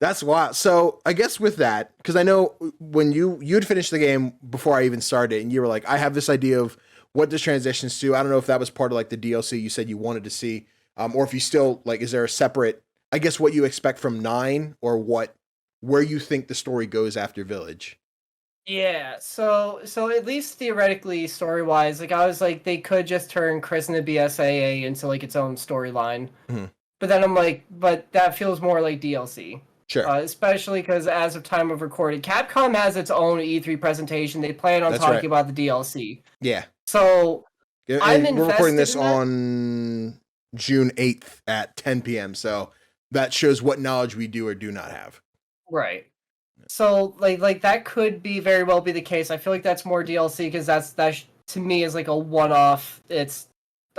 That's wild. So I guess with that, because I know when you'd finished the game before I even started, and you were like, I have this idea of what this transitions to. I don't know if that was part of like the DLC you said you wanted to see, or if you still like, is there a separate, I guess, what you expect from 9, or where you think the story goes after Village? Yeah, so at least theoretically, story-wise, like I was like, they could just turn Chris and the BSAA into like its own storyline. Mm-hmm. But then I'm like, but that feels more like DLC. Sure. Especially because as of time of recording, Capcom has its own E3 presentation. They plan on talking about the DLC. Yeah. So we're recording this on June 8th at 10 p.m. So that shows what knowledge we do or do not have. Right. So like that could be very well be the case. I feel like that's more DLC because that to me is like a one-off. It's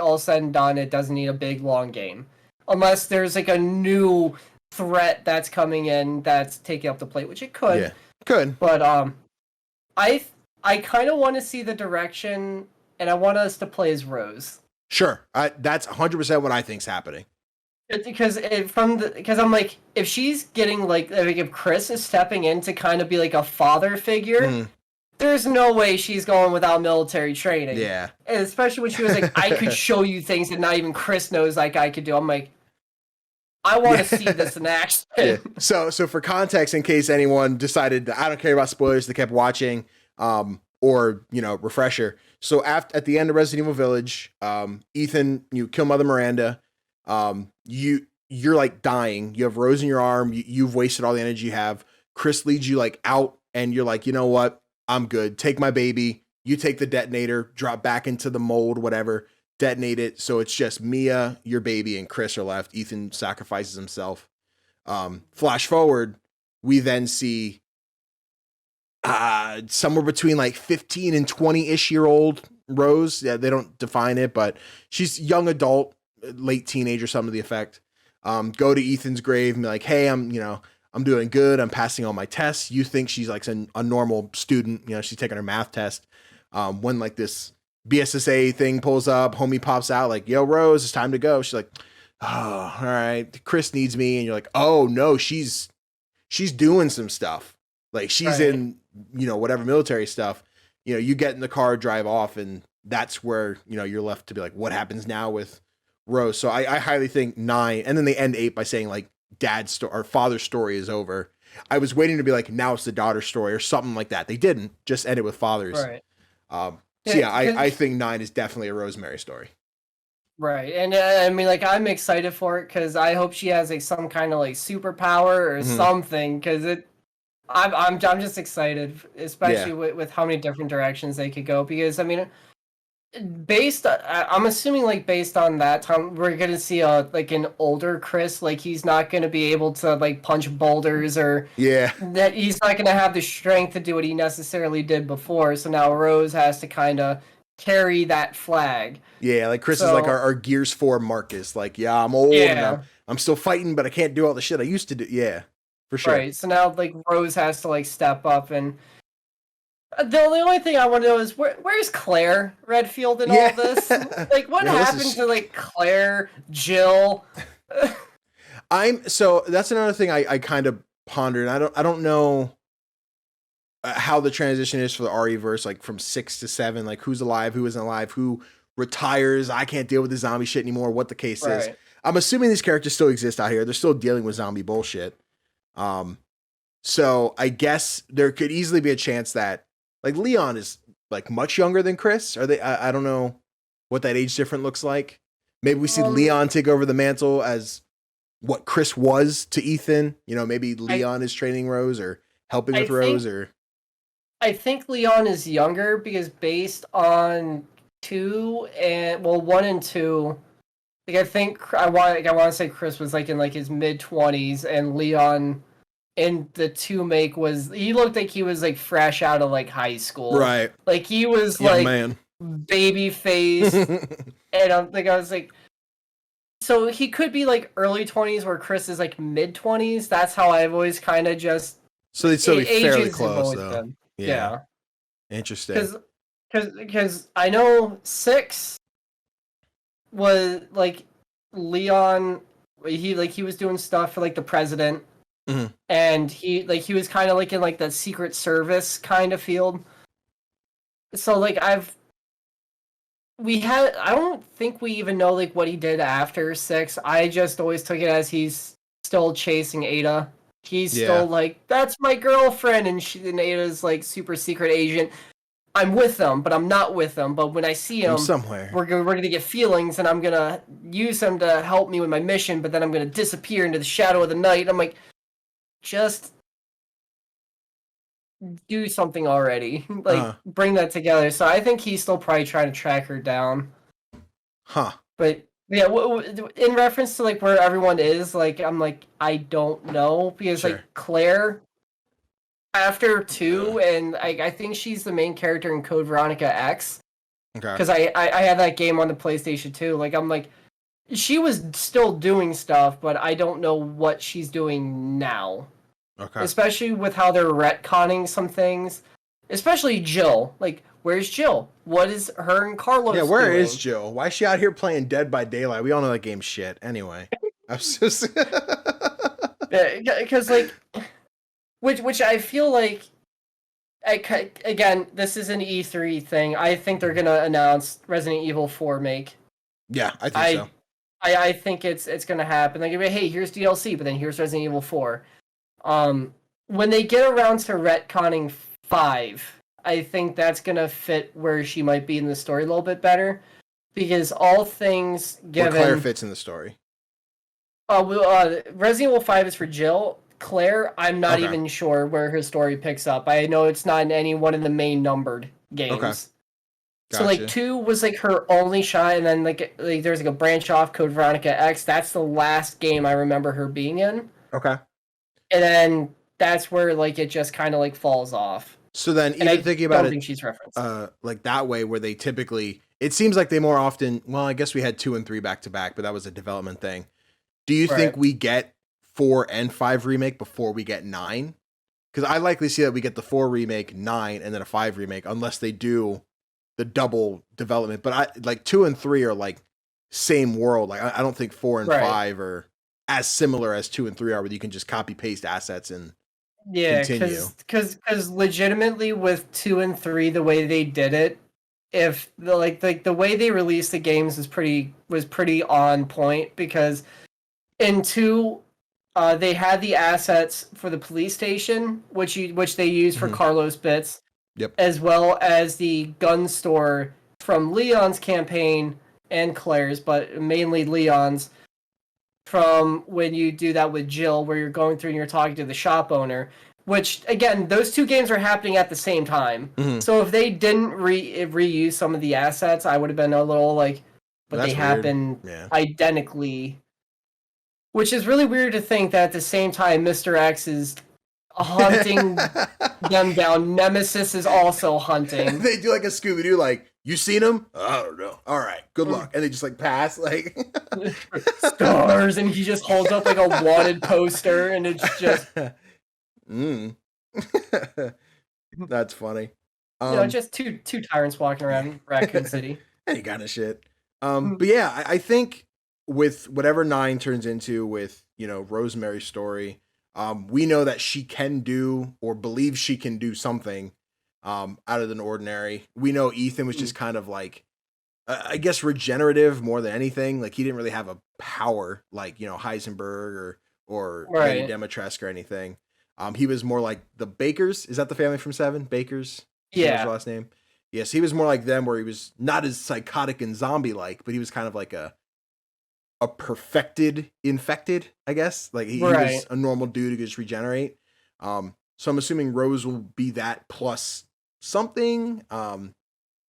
all said and done. It doesn't need a big long game, unless there's like a new threat that's coming in that's taking up the plate, which it could. Yeah, could. But I kind of want to see the direction, and I want us to play as Rose. Sure, that's 100% what I think's happening. Because I'm like, if she's getting like if Chris is stepping in to kind of be like a father figure, there's no way she's going without military training. Yeah, and especially when she was like, I could show you things that not even Chris knows like I could do. I'm like, I want to see this in action. Yeah. So for context, in case anyone decided that I don't care about spoilers, they kept watching, or refresher. So at the end of Resident Evil Village, Ethan, you kill Mother Miranda. You're like dying. You have Rose in your arm. You've wasted all the energy you have. Chris leads you like out, and you're like, you know what? I'm good. Take my baby. You take the detonator. Drop back into the mold. Whatever. Detonate it. So it's just Mia, your baby, and Chris are left. Ethan sacrifices himself. Flash forward, we then see somewhere between like 15 and 20-ish year old Rose. Yeah, they don't define it, but she's young adult, late teenage or something to the effect. Go to Ethan's grave and be like, hey, I'm doing good. I'm passing all my tests. You think she's like a normal student. She's taking her math test. When like this BSSA thing pulls up, homie pops out like, yo, Rose, it's time to go. She's like, oh, all right. Chris needs me. And you're like, oh no, she's she's doing some stuff. Like she's in, whatever military stuff. You get in the car, drive off, and that's where, you're left to be like, what happens now with Rose? So I highly think 9, and then they end 8 by saying like dad's or father's story is over. I was waiting to be like, now it's the daughter's story or something like that. They didn't, just end it with father's. Right. So yeah, I think 9 is definitely a Rosemary story. Right, and I mean, like, I'm excited for it because I hope she has like some kind of like superpower or something. Because I'm just excited, especially with how many different directions they could go. Because I mean, I'm assuming like based on that time, we're gonna see like an older Chris. Like he's not gonna be able to like punch boulders or that he's not gonna have the strength to do what he necessarily did before. So now Rose has to kind of carry that flag. Yeah, like Chris is like our Gears 4 Marcus. Like, yeah, I'm old and I'm still fighting, but I can't do all the shit I used to do. Yeah, for sure. Right. So now like Rose has to like step up, and the only thing I want to know is where's Claire Redfield in all this? Like, what happened to like Claire, Jill? So that's another thing I kind of pondered. I don't know how the transition is for the RE verse, like from 6 to 7, like who's alive, who isn't alive, who retires. I can't deal with the zombie shit anymore. What the case is. I'm assuming these characters still exist out here. They're still dealing with zombie bullshit. So I guess there could easily be a chance that like Leon is like much younger than Chris. Are they? I don't know what that age difference looks like. Maybe we see Leon take over the mantle as what Chris was to Ethan. Maybe Leon is training Rose or helping with Rose or. I think Leon is younger because based on 1 and 2, like I think I want to say Chris was like in like his mid-20s, and Leon in the 2 make he looked like he was like fresh out of like high school, right? Like he was baby face, and I was like, so he could be like early 20s where Chris is like mid-20s. That's how I've always kind of just. So they'd still be fairly close though. Yeah. Interesting. Because I know 6 was like Leon. He was doing stuff for like the president, and he was kind of like in like the Secret Service kind of field. So like I don't think we even know like what he did after 6. I just always took it as he's still chasing Ada. He's still like, that's my girlfriend, and Ada's like super secret agent. I'm with them, but I'm not with them. But when I see him, somewhere we're gonna get feelings, and I'm gonna use him to help me with my mission. But then I'm gonna disappear into the shadow of the night. I'm like, just do something already. Bring that together. So I think he's still probably trying to track her down. But yeah, in reference to like where everyone is, like I'm like I don't know because like Claire after 2, and I think she's the main character in Code Veronica X. Okay. Because I had that game on the PlayStation 2. Like I'm like, she was still doing stuff, but I don't know what she's doing now. Okay. Especially with how they're retconning some things. Especially Jill. Like, where's Jill? What is her and Carlos doing? Yeah, where is Jill? Why is she out here playing Dead by Daylight? We all know that game's shit. Anyway. I'm so because like, which I feel like, again, this is an E3 thing. I think they're gonna announce Resident Evil 4 make. Yeah, I think so. I think it's gonna happen. Like, hey, here's DLC, but then here's Resident Evil 4. When they get around to retconning 5, I think that's gonna fit where she might be in the story a little bit better, because all things given. Where Claire fits in the story. Resident Evil 5 is for Jill. Claire, I'm not even sure where her story picks up. I know it's not in any one of the main numbered games. Okay. Gotcha. So like 2 was like her only shot, and then like there's like a branch off, Code Veronica X. That's the last game I remember her being in. Okay. And then that's where like it just kind of like falls off. So then, even thinking about it, think she's referenced. Like that way, where they typically, it seems like they more often. Well, I guess we had 2 and 3 back to back, but that was a development thing. Do you think we get 4 and 5 remake before we get 9? Because I likely see that we get the 4 remake, 9, and then a 5 remake, unless they do the double development. But I like 2 and 3 are like same world. Like I don't think 4 and 5 are as similar as 2 and 3 are, where you can just copy paste assets and Yeah, continue. because legitimately with 2 and 3, the way they did it, if the way they released the games was pretty on point because in 2, they had the assets for the police station, which they used for Carlos bits, Yep. as well as the gun store from Leon's campaign and Claire's, but mainly Leon's. From when you do that with Jill, where you're going through and you're talking to the shop owner, which again, those 2 games are happening at the same time. So if they didn't reuse some of the assets, I would have been a little like, but That's they weird. happen Yeah. identically, which is really weird to think that at the same time, Mr. X is hunting them down. Nemesis is also hunting. They do like a Scooby-Doo, like, you seen him? I don't know. All right, good luck. And they just like pass, like stars, and he just holds up like a wanted poster, and it's just That's funny. Just two tyrants walking around Raccoon City. Any kind of shit. But yeah, I think with whatever 9 turns into with, Rosemary's story, we know that she can do or believes she can do something out of the ordinary. We know Ethan was just kind of like, I guess, regenerative more than anything. Like, he didn't really have a power like, Heisenberg or Lady Dimitrescu or anything. He was more like the Bakers. Is that the family from 7? Bakers? Yeah. His last name? Yes, he was more like them, where he was not as psychotic and zombie-like, but he was kind of like a perfected infected, I guess. Like, he was a normal dude who could just regenerate. So I'm assuming Rose will be that plus something.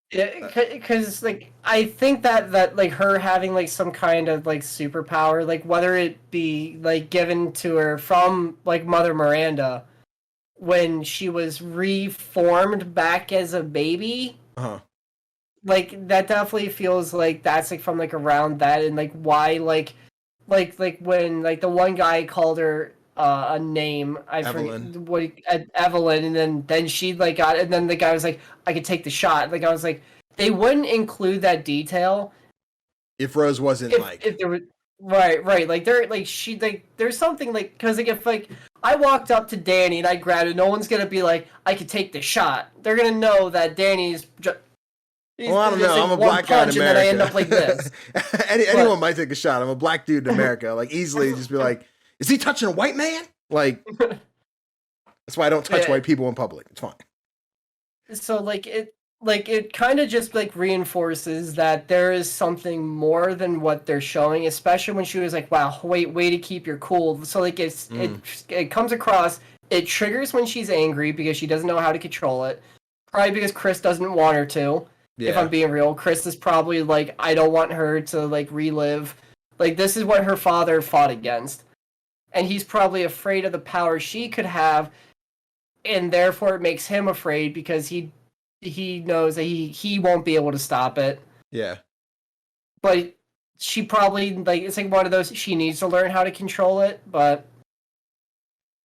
Yeah, because like I think that like her having like some kind of like superpower, like whether it be like given to her from like Mother Miranda when she was reformed back as a baby, like that definitely feels like that's like from like around that, and like why like when like the one guy called her a name, I Evelyn. forget what Evelyn, and then she like got, and then the guy was like, I could take the shot. Like I was like, they wouldn't include that detail if Rose wasn't if there was right like there like she like there's something like, because like if like I walked up to Danny and I grabbed it, no one's gonna be like, I could take the shot. They're gonna know that Danny's just. Well, I don't know. I'm a black guy in America. And then I end up like this. Anyone might take a shot. I'm a black dude in America. Like, easily just be like, is he touching a white man? Like, that's why I don't touch white people in public. It's fine. So like it kind of just like reinforces that there is something more than what they're showing, especially when she was like, wow, way to keep your cool. So like it comes across, it triggers when she's angry because she doesn't know how to control it. Probably because Chris doesn't want her to. Yeah. If I'm being real, Chris is probably like, I don't want her to like relive. Like, this is what her father fought against. And he's probably afraid of the power she could have, and therefore it makes him afraid because he knows that he won't be able to stop it. Yeah. But she probably, like, it's like one of those, she needs to learn how to control it, but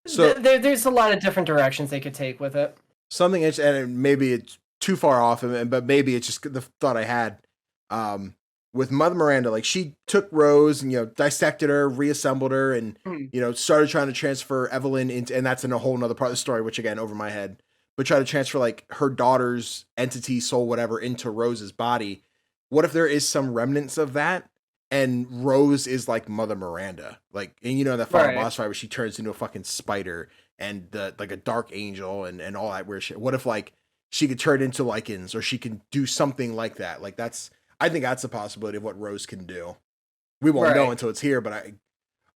so there's a lot of different directions they could take with it. Something, and maybe it's too far off, but maybe it's just the thought I had with Mother Miranda. Like, she took Rose and dissected her, reassembled her, and started trying to transfer Evelyn into, and that's in a whole nother part of the story, which again over my head, but try to transfer like her daughter's entity, soul, whatever, into Rose's body. What if there is some remnants of that, and Rose is like Mother Miranda, like, and that final boss fight where she turns into a fucking spider and like a dark angel and all that weird shit. What if like she could turn into lichens, or she can do something like that? Like, I think that's a possibility of what Rose can do. We won't know until it's here, but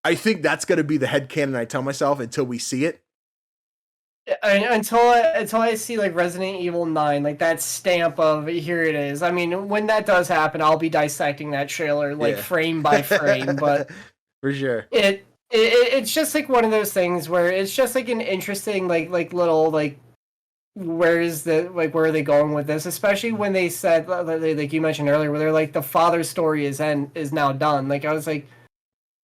I think that's going to be the headcanon I tell myself until we see it. Until I see like Resident Evil 9, like that stamp of here it is. I mean, when that does happen, I'll be dissecting that trailer like frame by frame. But for sure, it's just like one of those things where it's just like an interesting like little like, where are they going with this? Especially when they said, like you mentioned earlier, where they're like, the father's story is now done. Like, I was like,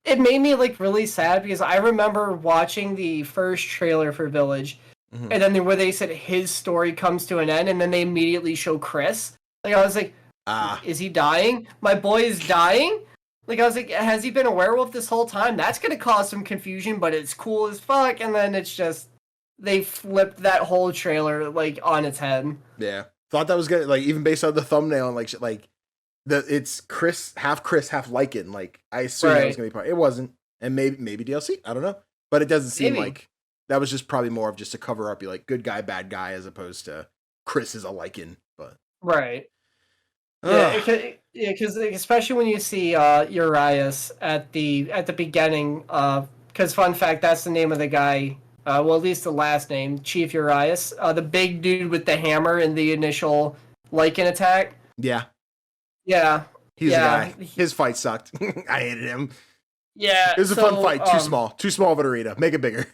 it made me like really sad because I remember watching the first trailer for Village, and then where they said his story comes to an end, and then they immediately show Chris. Like, I was like, is he dying? My boy is dying? Like, I was like, has he been a werewolf this whole time? That's gonna cause some confusion, but it's cool as fuck. And then it's just they flipped that whole trailer like on its head. Yeah, thought that was good. Like even based on the thumbnail and like it's Chris, half Lycan. Like I assumed that was gonna be part. It wasn't, and maybe DLC. I don't know, but it doesn't seem like that was just probably more of just a cover up. You like good guy, bad guy, as opposed to Chris is a Lycan. But right. Yeah, because especially when you see Urias at the beginning, because fun fact, that's the name of the guy. Well, at least the last name, Chief Urias, the big dude with the hammer in the initial Lycan attack. Yeah, he's the guy. His fight sucked. I hated him. Yeah, it was a fun fight. Too small of an arena. Make it bigger.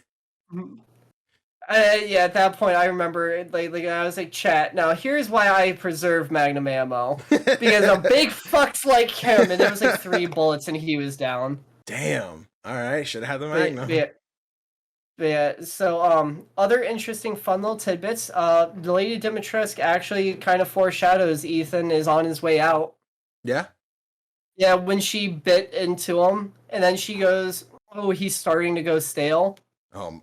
At that point, I remember like I was like, chat. Now here's why I preserve Magnum ammo, because a big fucks like him, and there was like 3 bullets, and he was down. Damn. All right, should have had the Magnum. Yeah. So other interesting, fun little tidbits. The Lady Dimitrescu actually kind of foreshadows Ethan is on his way out. Yeah. Yeah, when she bit into him, and then she goes, "Oh, he's starting to go stale."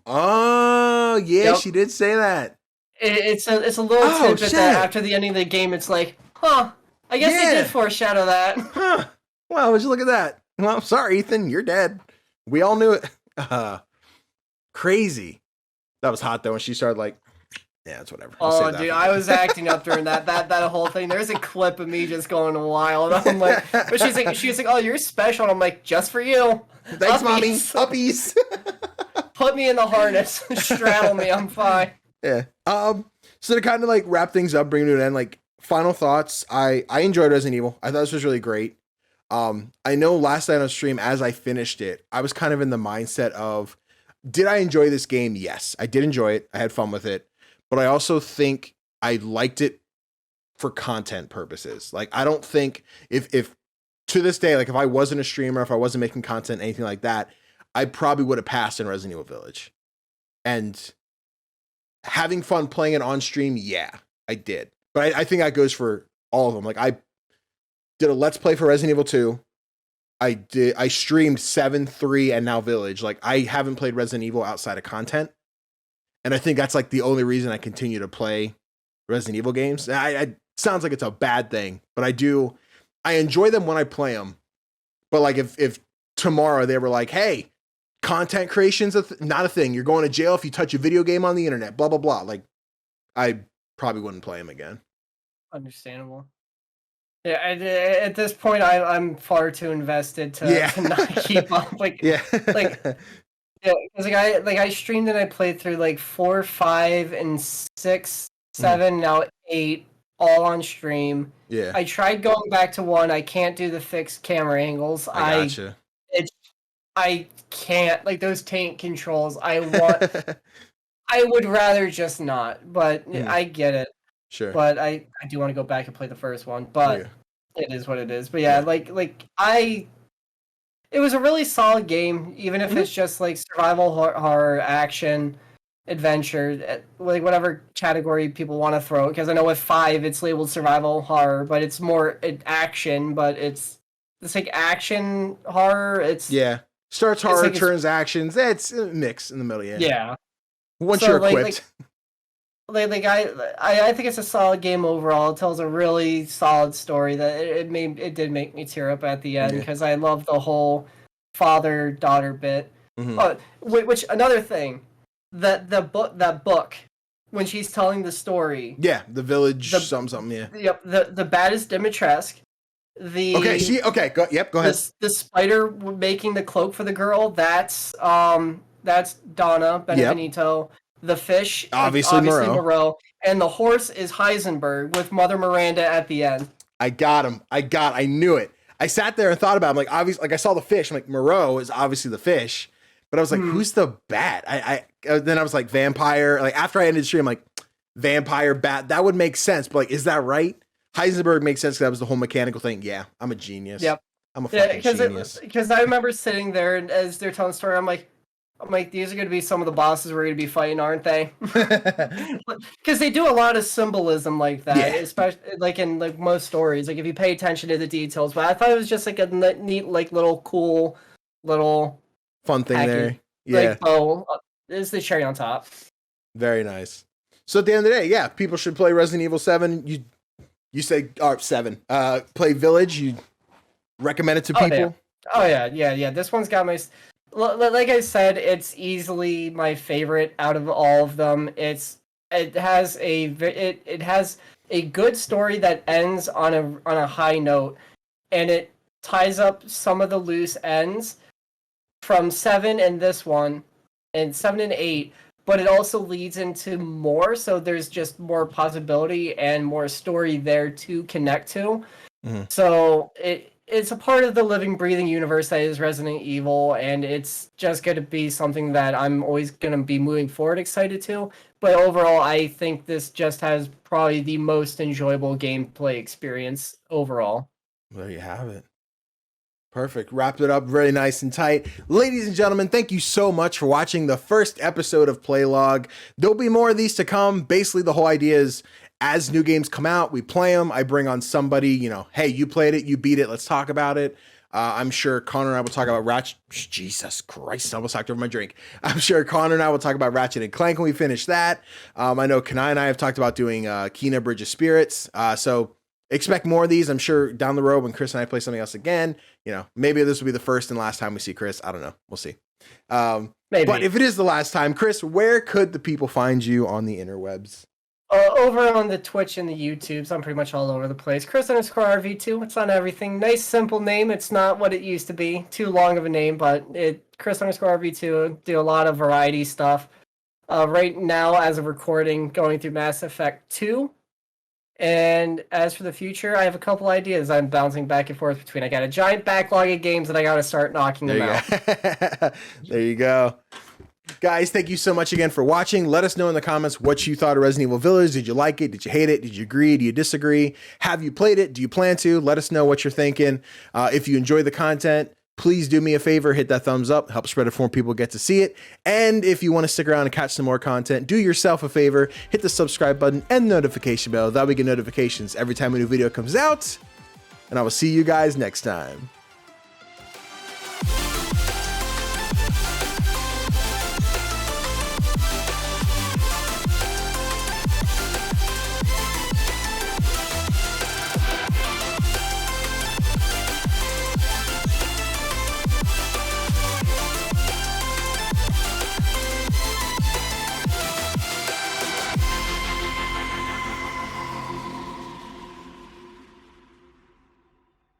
Oh yeah, yep. She did say that. It's a little tidbit that after the ending of the game, it's like, huh? I guess they did foreshadow that. Huh? Well, would you look at that? Well, sorry, Ethan, you're dead. We all knew it. Crazy. That was hot though when she started like, yeah, it's whatever. Oh, dude, I was acting up during that whole thing. There's a clip of me just going wild. I'm like, but she's like, oh, you're special. And I'm like, just for you. Thanks, mommy. Uppies. Put me in the harness. Straddle me. I'm fine. Yeah. So to kind of like wrap things up, bring it to an end, like final thoughts. I enjoyed Resident Evil. I thought this was really great. I know last night on stream, as I finished it, I was kind of in the mindset of, did I enjoy this game? Yes, I did enjoy it. I had fun with it. But I also think I liked it for content purposes. Like, I don't think if to this day, like if I wasn't a streamer, if I wasn't making content, anything like that, I probably would have passed in Resident Evil Village. And having fun playing it on stream, yeah, I did. But I think that goes for all of them. Like I did a Let's Play for Resident Evil 2. I streamed 7, 3, and now Village. Like I haven't played Resident Evil outside of content. And I think that's like the only reason I continue to play Resident Evil games. I sounds like it's a bad thing, but I enjoy them when I play them. But like if tomorrow they were like, hey, content creation's not a thing. You're going to jail if you touch a video game on the internet, blah, blah, blah. Like I probably wouldn't play them again. Understandable. Yeah, at this point, I'm far too invested to not keep up. Like, yeah, because I streamed and I played through like 4, 5, and 6, 7, now 8, all on stream. Yeah, I tried going back to 1. I can't do the fixed camera angles. I gotcha. I can't, like those tank controls. I would rather just not, but I get it. Sure. But I do want to go back and play the first one, but it is what it is. But yeah, it was a really solid game, even if it's just like survival horror, action, adventure, like whatever category people want to throw. Because I know with 5 it's labeled survival horror, but it's more action. But it's like action horror. Starts horror, turns actions. It's a mix in the middle. Yeah. Once you're equipped. I think it's a solid game overall. It tells a really solid story that it did make me tear up at the end because I love the whole father-daughter bit. Mm-hmm. Which another thing, that book when she's telling the story. Yeah, the village something. Yeah. Yep. The baddest Dimitrescu. Go ahead. The spider making the cloak for the girl. That's Donna Benvenuto. Yep. The fish, obviously Moreau, and the horse is Heisenberg with Mother Miranda at the end. I got him. I knew it. I sat there and thought about it. I'm like, obviously, like I saw the fish. I'm like, Moreau is obviously the fish, but I was like, who's the bat? Then I was like, vampire. Like after I ended the stream, I'm like, vampire bat. That would make sense, but like, is that right? Heisenberg makes sense because that was the whole mechanical thing. Yeah, I'm a genius. Yep, I'm a fucking genius. Because I remember sitting there and as they're telling the story, I'm like, these are going to be some of the bosses we're going to be fighting, aren't they? Because they do a lot of symbolism like that, especially like in like most stories. Like if you pay attention to the details, but I thought it was just like a neat, like little cool, little fun thing there. Yeah, like bow is the cherry on top. Very nice. So at the end of the day, yeah, people should play Resident Evil 7. You say 7. Play Village. You recommend it to people? Yeah. This one's got my... Like I said, it's easily my favorite out of all of them. It has a good story that ends on a high note, and it ties up some of the loose ends from 7 and this one, and 7 and 8, but it also leads into more, so there's just more possibility and more story there to connect to. Mm-hmm. So it's a part of the living, breathing universe that is Resident Evil, and it's just going to be something that I'm always going to be moving forward excited to. But overall, I think this just has probably the most enjoyable gameplay experience overall. There you have it. Perfect. Wrapped it up very nice and tight. Ladies and gentlemen, thank you so much for watching the first episode of Playlog. There'll be more of these to come. Basically, the whole idea is as new games come out, we play them. I bring on somebody, hey, you played it, you beat it, let's talk about it. I'm sure Connor and I will talk about Ratchet. Jesus Christ, I almost knocked over my drink. I'm sure Connor and I will talk about Ratchet and Clank when we finish that. I know Kanai and I have talked about doing Kena Bridge of Spirits. So expect more of these. I'm sure down the road when Chris and I play something else again, maybe this will be the first and last time we see Chris. I don't know. We'll see. Maybe. But if it is the last time, Chris, where could the people find you on the interwebs? Over on the Twitch and the YouTubes, I'm pretty much all over the place. Chris _RV2, it's on everything. Nice, simple name. It's not what it used to be. Too long of a name, but Chris _RV2, do a lot of variety stuff. Right now, as of recording, going through Mass Effect 2. And as for the future, I have a couple ideas I'm bouncing back and forth between. I got a giant backlog of games that I got to start knocking them out. There you go. Guys, thank you so much again for watching. Let us know in the comments what you thought of Resident Evil Village. Did you like it? Did you hate it? Did you agree? Do you disagree? Have you played it? Do you plan to? Let us know what you're thinking. If you enjoy the content, please do me a favor, hit that thumbs up, help spread it for more people get to see it. And if you want to stick around and catch some more content, do yourself a favor, hit the subscribe button and notification bell. That way we get notifications every time a new video comes out. And I will see you guys next time.